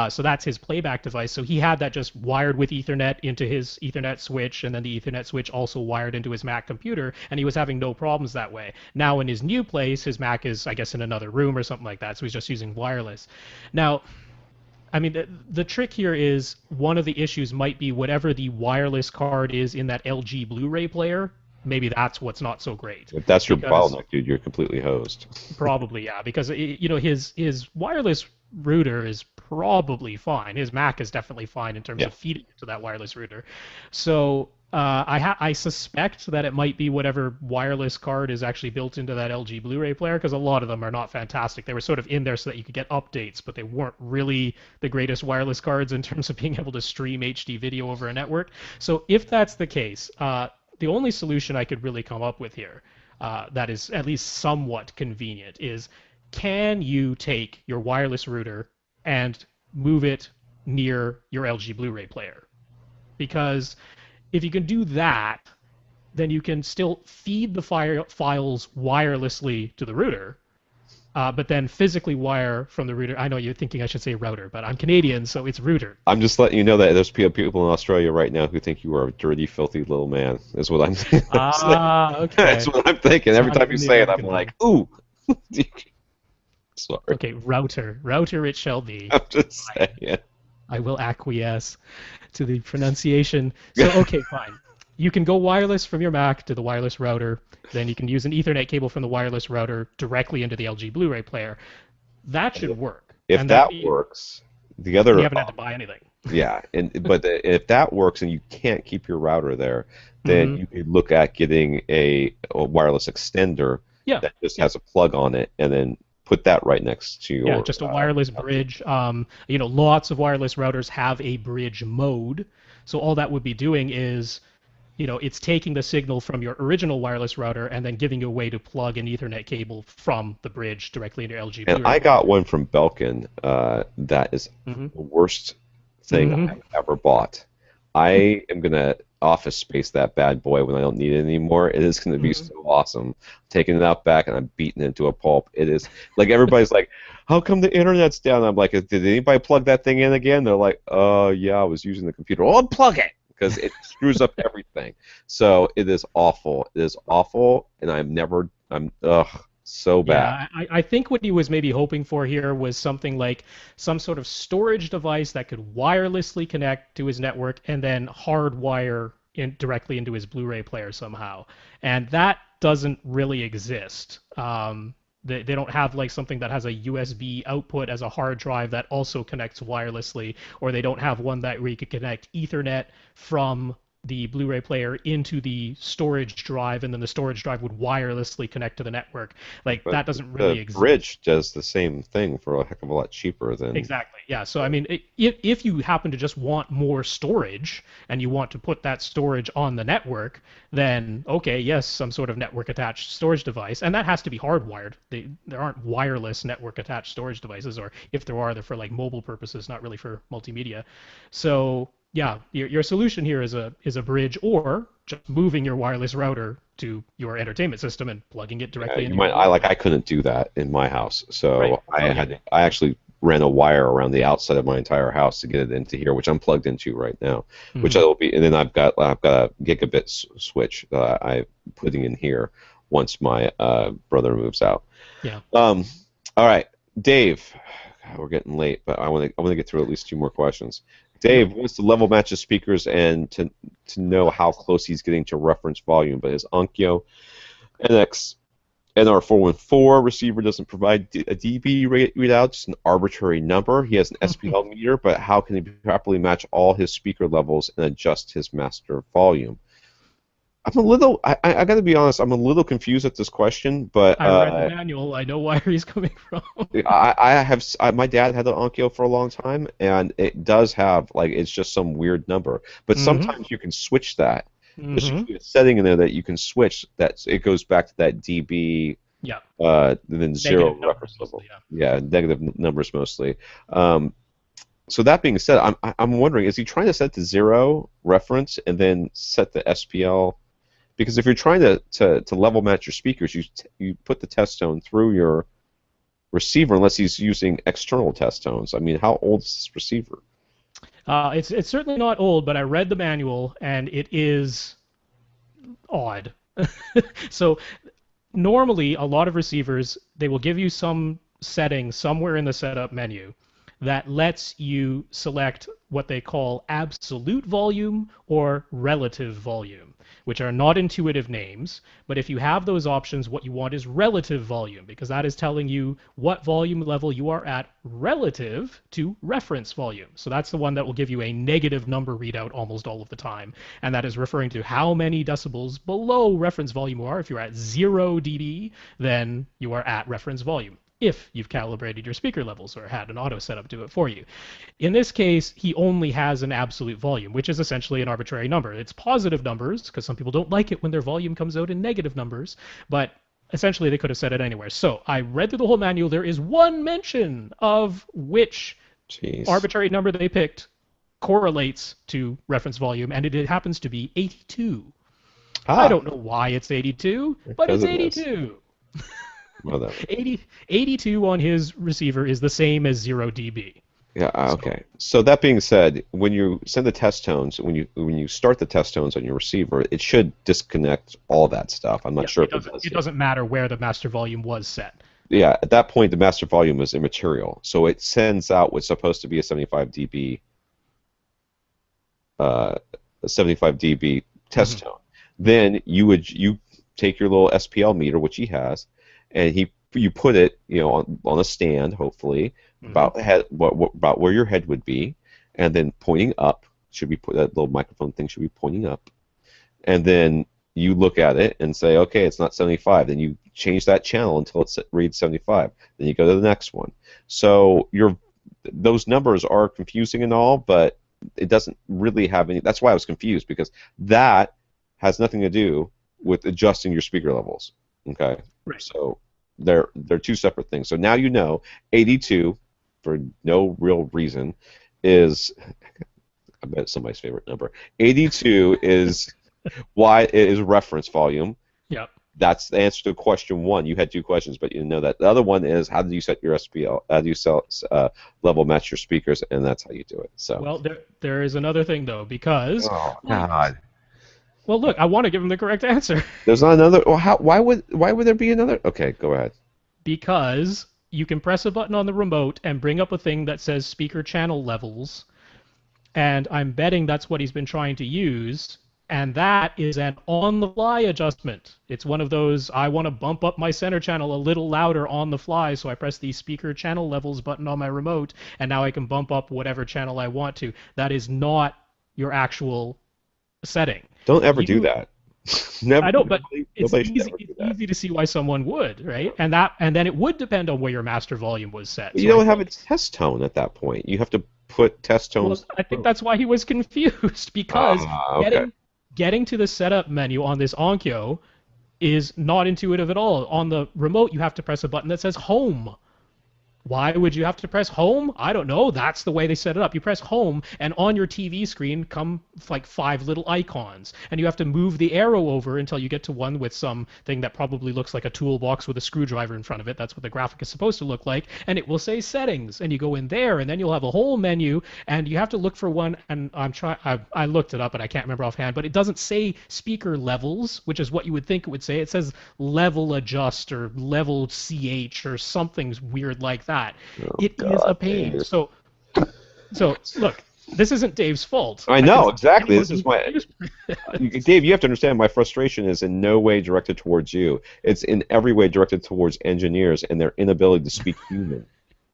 So that's his playback device. So he had that just wired with Ethernet into his Ethernet switch, and then the Ethernet switch also wired into his Mac computer, and he was having no problems that way. Now in his new place, his Mac is, I guess, in another room or something like that, so he's just using wireless. Now, I mean, the trick here is one of the issues might be whatever the wireless card is in that LG Blu-ray player. Maybe that's what's not so great. If that's your bottleneck, dude, you're completely hosed. Probably, yeah, because his wireless router is probably fine. His Mac is definitely fine in terms of feeding into that wireless router. So I suspect that it might be whatever wireless card is actually built into that LG Blu-ray player, because a lot of them are not fantastic. They were sort of in there so that you could get updates, but they weren't really the greatest wireless cards in terms of being able to stream HD video over a network. So if that's the case, the only solution I could really come up with here that is at least somewhat convenient is, can you take your wireless router and move it near your LG Blu-ray player. Because if you can do that, then you can still feed the files wirelessly to the router, but then physically wire from the router. I know you're thinking I should say router, but I'm Canadian, so it's router. I'm just letting you know that there's people in Australia right now who think you are a dirty, filthy little man. Is what I'm saying. Ah, That's okay. what I'm thinking. It's Every not time you even the say it, I'm American like, thing. ooh. Sorry. Okay, router. Router it shall be. I'm just Fine. saying. I will acquiesce to the pronunciation. So, okay, fine. You can go wireless from your Mac to the wireless router. Then you can use an Ethernet cable from the wireless router directly into the LG Blu-ray player. That should work. If And that that works, the and you other haven't had to buy anything. yeah, if that works and you can't keep your router there, then Hmm. you could look at getting a wireless extender Yeah, that just yeah, has a plug on it, and then put that right next to yeah. your. Just a wireless bridge. Lots of wireless routers have a bridge mode. So all that would be doing is, it's taking the signal from your original wireless router and then giving you a way to plug an Ethernet cable from the bridge directly into your LG And Blu-ray I got player. one from Belkin that is Hmm. the worst thing Hmm. I've ever bought. I am gonna office space that bad boy when I don't need it anymore. It is gonna be Hmm. so awesome. I'm taking it out back and I'm beating it into a pulp. It is like everybody's like, "How come the internet's down?" I'm like, "Did anybody plug that thing in again?" They're like, "Oh yeah, I was using the computer." Well, unplug it because it screws up everything. So it is awful. It is awful, and I'm ugh so bad. Yeah, I think what he was maybe hoping for here was something like some sort of storage device that could wirelessly connect to his network and then hardwire directly into his Blu-ray player somehow. And that doesn't really exist. They don't have like something that has a USB output as a hard drive that also connects wirelessly, or they don't have one that where you could connect Ethernet from the Blu-ray player into the storage drive, and then the storage drive would wirelessly connect to the network. Like But that doesn't really the exist. bridge does the same thing for a heck of a lot cheaper than. Exactly. Yeah. So I mean, if you happen to just want more storage and you want to put that storage on the network, then okay, yes, some sort of network attached storage device, and that has to be hardwired. There aren't wireless network attached storage devices, or if there are, they're for like mobile purposes, not really for multimedia. So yeah, your solution here is a bridge, or just moving your wireless router to your entertainment system and plugging it Yeah, directly you into your might. Blu-ray I player. couldn't do that in my house, Right. so Oh yeah. I actually ran a wire around the outside of my entire house to get it into here, which I'm plugged into right now. Which Hmm. I will be, and then I've got a gigabit switch that I'm putting in here once my brother moves out. Yeah. Um, all right, Dave. God, we're getting late, but I want to get through at least two more questions. Yep. Dave wants to level match his speakers and to know how close he's getting to reference volume, but his Onkyo NX NR414 receiver doesn't provide a dB readout, just an arbitrary number. He has an SPL meter, but how can he properly match all his speaker levels and adjust his master volume? I got to be honest, I'm a little confused at this question, but I read the manual. I know where he's coming from. my dad had an Onkyo for a long time, and it does have like it's just some weird number. But Hmm. sometimes you can switch that. There's Hmm. usually a setting in there that you can switch. That it goes back to that dB, Yeah. then zero Negative reference numbers level. mostly. Yeah. Yeah, negative numbers mostly. Um, so that being said, I'm wondering, is he trying to set to zero reference and then set the SPL? Because if you're trying to level match your speakers, you put the test tone through your receiver unless he's using external test tones. I mean, how old is this receiver? It's certainly not old, but I read the manual and it is odd. So normally, a lot of receivers they will give you some setting somewhere in the setup menu that lets you select what they call absolute volume or relative volume, which are not intuitive names. But if you have those options, what you want is relative volume, because that is telling you what volume level you are at relative to reference volume. So that's the one that will give you a negative number readout almost all of the time. And that is referring to how many decibels below reference volume you are. If you're at 0 dB, then you are at reference volume if you've calibrated your speaker levels or had an auto setup do it for you. In this case, he only has an absolute volume, which is essentially an arbitrary number. It's positive numbers, because some people don't like it when their volume comes out in negative numbers, but essentially they could have said it anywhere. So I read through the whole manual. There is one mention of which Jeez. arbitrary number they picked correlates to reference volume, and it happens to be 82. I Ah, don't know why it's 82, but because it's of this. 82. Whatever. 82 on his receiver is the same as 0 dB. Yeah, So, okay. So that being said, when you send the test tones, when you start the test tones on your receiver, it should disconnect all that stuff. I'm not yeah, sure if it does it yet. doesn't matter where the master volume was set. Yeah, at that point the master volume is immaterial. So it sends out what's supposed to be uh, a 75 dB test Hmm. tone. Then you take your little SPL meter, which he has, and you put it on a stand, hopefully Hmm. about about where your head would be, and then pointing up should be that little microphone thing should be pointing up, and then you look at it and say, okay, it's not 75. Then you change that channel until it reads 75. Then you go to the next one. So those numbers are confusing and all, but it doesn't really have any. That's why I was confused, because that has nothing to do with adjusting your speaker levels. Okay, Right. so they're two separate things. So now you know 82, for no real reason, is, I bet it's somebody's favorite number. 82 is why it is reference volume. Yep. That's the answer to question one. You had two questions, but you didn't know that. The other one is, how do you set your SPL? How do you level match your speakers? And that's how you do it. So. Well, there is another thing though, because Oh like, God. well, look, I want to give him the correct answer. There's not another. Well, why would there be another? Okay, go ahead. Because you can press a button on the remote and bring up a thing that says speaker channel levels, and I'm betting that's what he's been trying to use. And that is an on-the-fly adjustment. It's one of those, I want to bump up my center channel a little louder on the fly, so I press the speaker channel levels button on my remote, and now I can bump up whatever channel I want to. That is not your actual setting. Don't ever do You, that. Never. I don't, but Nobody should ever do it's that. easy to see why someone would, right? And then it would depend on where your master volume was set. But So you I don't have a think, test tone at that point. You have to put test well, tones. I think that's why he was confused because Okay. getting to the setup menu on this Onkyo is not intuitive at all. On the remote, you have to press a button that says home. Why would you have to press home? I don't know. That's the way they set it up. You press home, and on your TV screen come like 5 little icons, and you have to move the arrow over until you get to one with something that probably looks like a toolbox with a screwdriver in front of it. That's what the graphic is supposed to look like, and it will say settings, and you go in there, and then you'll have a whole menu, and you have to look for one. And I looked it up, and I can't remember offhand, but it doesn't say speaker levels, which is what you would think it would say. It says level adjust or level CH or something weird like that. Oh It is a God, pain. Dave. So look, this isn't Dave's fault. I I can know see exactly. anyone This is being my confused. Dave. You have to understand. My frustration is in no way directed towards you. It's in every way directed towards engineers and their inability to speak human.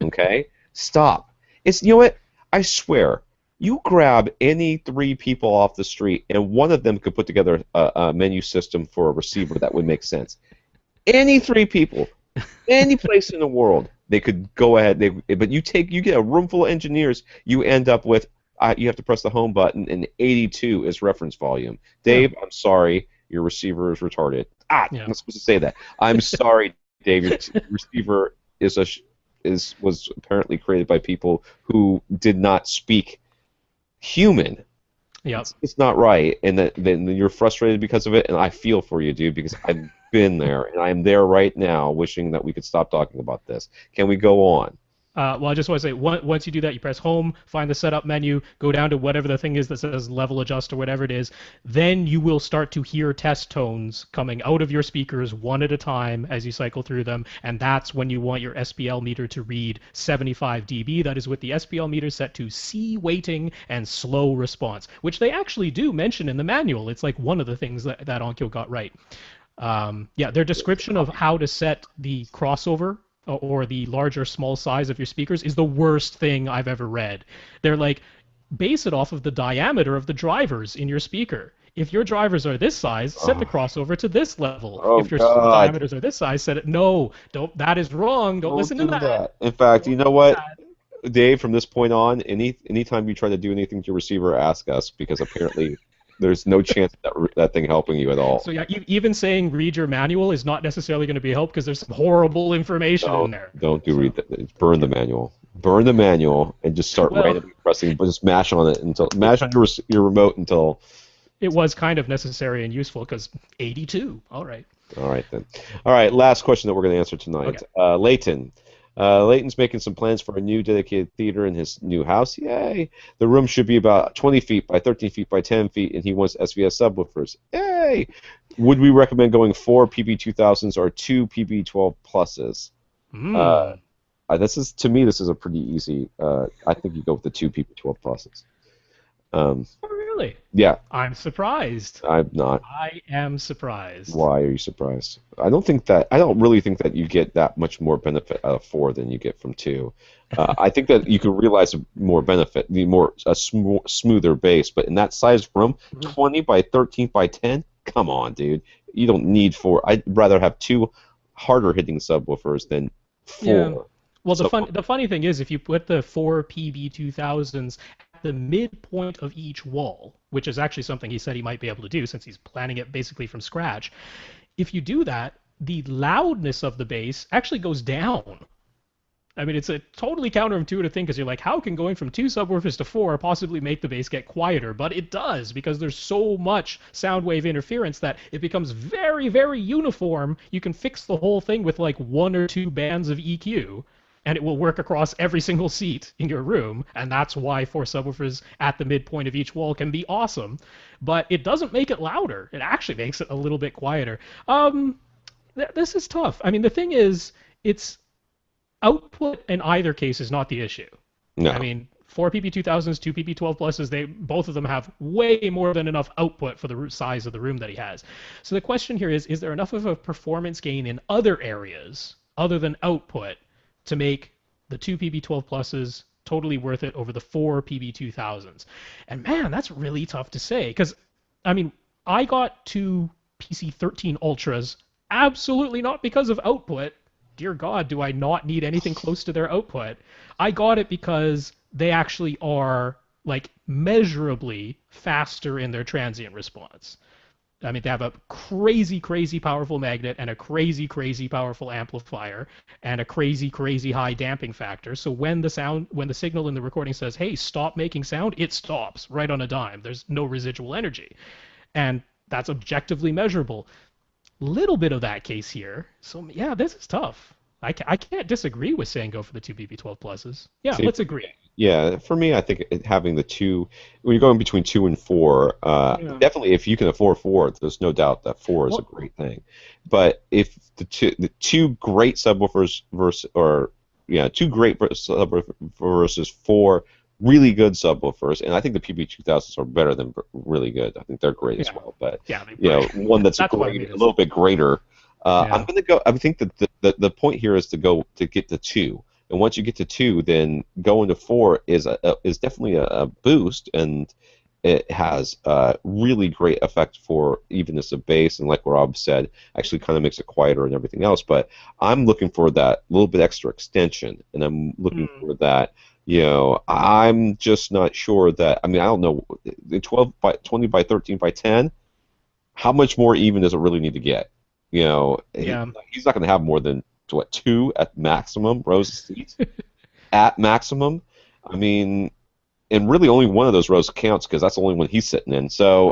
Okay, stop. You know what? I swear. You grab any three people off the street, and one of them could put together a menu system for a receiver that would make sense. Any three people, any place in the world, they could go ahead. But you get a room full of engineers, you end up with you have to press the home button, and 82 is reference volume. Yeah, Dave, I'm sorry, your receiver is retarded. I'm yeah. not supposed to say that. I'm sorry, Dave. Your receiver was apparently created by people who did not speak human. Yep. It's not right, and then you're frustrated because of it, and I feel for you, dude, because I've been there, and I'm there right now, wishing that we could stop talking about this. Can we go on? Well, I just want to say, once you do that, you press home, find the setup menu, go down to whatever the thing is that says level adjust or whatever it is. Then you will start to hear test tones coming out of your speakers one at a time as you cycle through them, and that's when you want your SPL meter to read 75 dB. That is with the SPL meter set to C weighting and slow response, which they actually do mention in the manual. It's like one of the things that Onkyo got right. Yeah, their description of how to set the crossover or the large or small size of your speakers is the worst thing I've ever read. They're like, base it off of the diameter of the drivers in your speaker. If your drivers are this size, set the crossover to this level. Oh If your God! diameters are this size, set it. No, don't. That is wrong. Don't listen to Do that. that. In fact, you Don't know do what, that. Dave? From this point on, anytime you try to do anything to your receiver, ask us, because apparently there's no chance of that thing helping you at all. So yeah, even saying read your manual is not necessarily going to be a help because there's some horrible information in Don't there. don't do So read that. Burn the manual. Burn the manual and just start Well, randomly pressing, but just mash on it until mash on your remote until. it was kind of necessary and useful because 82. All right. All right then. All right, last question that we're going to answer tonight. Okay. Leighton. Leighton's making some plans for a new dedicated theater in his new house. Yay! The room should be about 20 feet by 13 feet by 10 feet, and he wants SVS subwoofers. Yay! Would we recommend going 4 PB2000s or 2 PB12 pluses? Uh, Hmm. this is to me. This is a pretty easy. I think you go with the 2 PB12 pluses. Um, Oh, really? yeah, I'm surprised. I'm not. I am surprised. Why are you surprised? I don't really think that you get that much more benefit out of 4 than you get from 2. I think that you can realize more benefit, the more smoother base, but in that size room, Mhm. 20 by 13 by 10, come on, dude. You don't need 4. I'd rather have 2 harder hitting subwoofers than Yeah. 4 Well, subwoofers. the funny thing is, if you put the 4 PB2000s at the midpoint of each wall, which is actually something he said he might be able to do since he's planning it basically from scratch, if you do that, the loudness of the bass actually goes down. I mean, it's a totally counterintuitive thing because you're like, how can going from 2 subwoofers to 4 possibly make the bass get quieter? But it does because there's so much sound wave interference that it becomes very, very uniform. You can fix the whole thing with like 1 or 2 bands of EQ, and it will work across every single seat in your room. And that's why 4 subwoofers at the midpoint of each wall can be awesome. But it doesn't make it louder. It actually makes it a little bit quieter. This is tough. I mean, the thing is, it's output in either case is not the issue. I No. mean, 4 PB2000s, 2 PB12 pluses, they both of them have way more than enough output for the size of the room that he has. So the question here is there enough of a performance gain in other areas other than output to make the 2 PB12 pluses totally worth it over the 4 PB2000s? And man, that's really tough to say because I mean, I got 2 PC13 Ultras absolutely not because of output. Dear God, do I not need anything close to their output? I got it because they actually are like measurably faster in their transient response. I mean, they have a crazy, crazy powerful magnet and a crazy, crazy powerful amplifier and a crazy, crazy high damping factor. So when the signal in the recording says, "Hey, stop making sound," it stops right on a dime. There's no residual energy, and that's objectively measurable. Little bit of that case here. So yeah, this is tough. I can't disagree with saying go for the 2 BB12 pluses. Yeah, See, let's agree. yeah, for me, I think having the 2, when you're going between 2 and 4, Yeah. definitely if you can afford 4, there's no doubt that 4 is a Well, great thing. But if the two great subwoofers versus, or yeah, 2 great subwoofers versus 4 really good subwoofers, and I think the PB2000s are better than really good. I think they're great as yeah, well. But yeah. I one that's that's what I mean a is little bit greater. I'm yeah. gonna go. I think that the point here is to get the 2. And once you get to 2, then going to 4 is definitely a boost, and it has a really great effect for evenness of bass, and like Rob said, actually kind of makes it quieter and everything else. But I'm looking for that little bit extra extension, and I'm looking Hmm. for that. I'm just not sure that. I mean, I don't know. The 12 by 20 by 13 by 10. How much more even does it really need to get? Yeah. He's not going to have more than what 2 at maximum rows of seats at maximum. I mean, and really only one of those rows counts because that's the only one he's sitting in. So,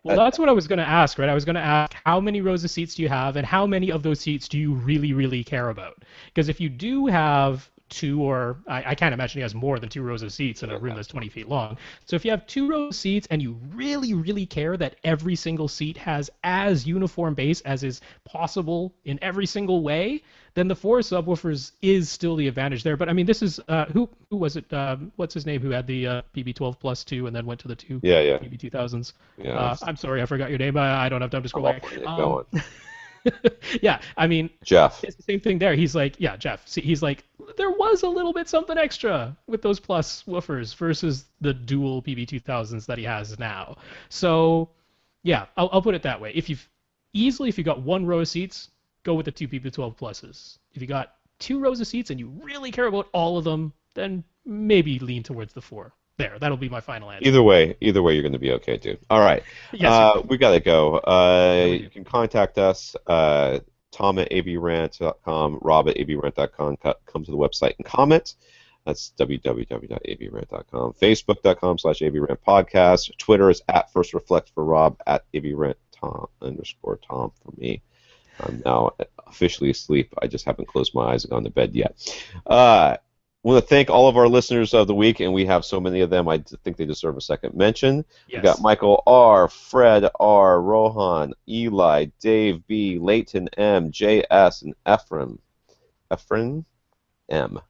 Well, that's what I was going to ask, right? I was going to ask how many rows of seats do you have, and how many of those seats do you really, really care about? Because if you do have two, or I can't imagine he has more than 2 rows of seats in a room that's 20 feet long. So if you have 2 rows of seats and you really, really care that every single seat has as uniform bass as is possible in every single way, then the 4 subwoofers is still the advantage there. But I mean, this is who was it? What's his name? Who had the PB12 plus 2 and then went to the two yeah, yeah, PB2000s? yeah. I'm sorry, I forgot your name. I don't have time to I'm scroll all back. playing it going. Yeah, I mean, Jeff. it's the same thing there. He's like, yeah, Jeff. See, he's like, there was a little bit something extra with those plus woofers versus the dual PB2000s that he has now. So, yeah, I'll put it that way. If you got 1 row of seats, go with the 2 PB12 pluses. If you got 2 rows of seats and you really care about all of them, then maybe lean towards the 4. There, that'll be my final answer. Either way, you're going to be okay, dude. All right, Yes, you will. we got to go. Yeah, we You do. can contact us, Tom at abrant.com, Rob at abrant.com. Come to the website and comment. That's www.avrant.com. Facebook.com/avrantpodcast. Twitter is at First Reflect for Rob, at avrant_Tom for me. I'm now officially asleep. I just haven't closed my eyes and gone to bed yet. I want to thank all of our listeners of the week, and we have so many of them, I think they deserve a second mention. Yes. We got Michael R., Fred R., Rohan, Eli, Dave B., Leighton M., J.S., and Ephraim M.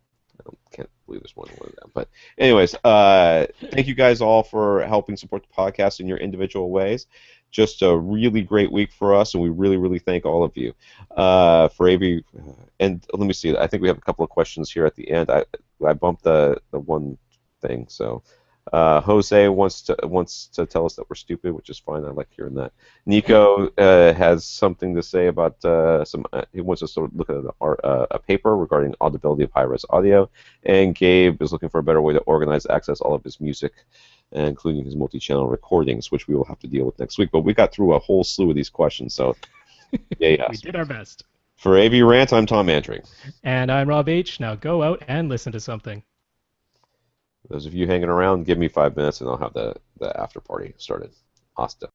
I can't believe there's more than one of them. But anyways, thank you guys all for helping support the podcast in your individual ways. Just a really great week for us, and we really, really thank all of you. For AV, and let me see, I think we have a couple of questions here at the end. I bumped the one thing, so Jose wants to tell us that we're stupid, which is fine. I like hearing that. Nico has something to say about he wants us to look at a paper regarding audibility of high-res audio, and Gabe is looking for a better way to organize, access all of his music, including his multi-channel recordings, which we will have to deal with next week. But we got through a whole slew of these questions, so yeah. We did our best. For AV Rant, I'm Tom Andring. And I'm Rob H. Now go out and listen to something. Those of you hanging around, give me 5 minutes and I'll have the after party started. Hasta.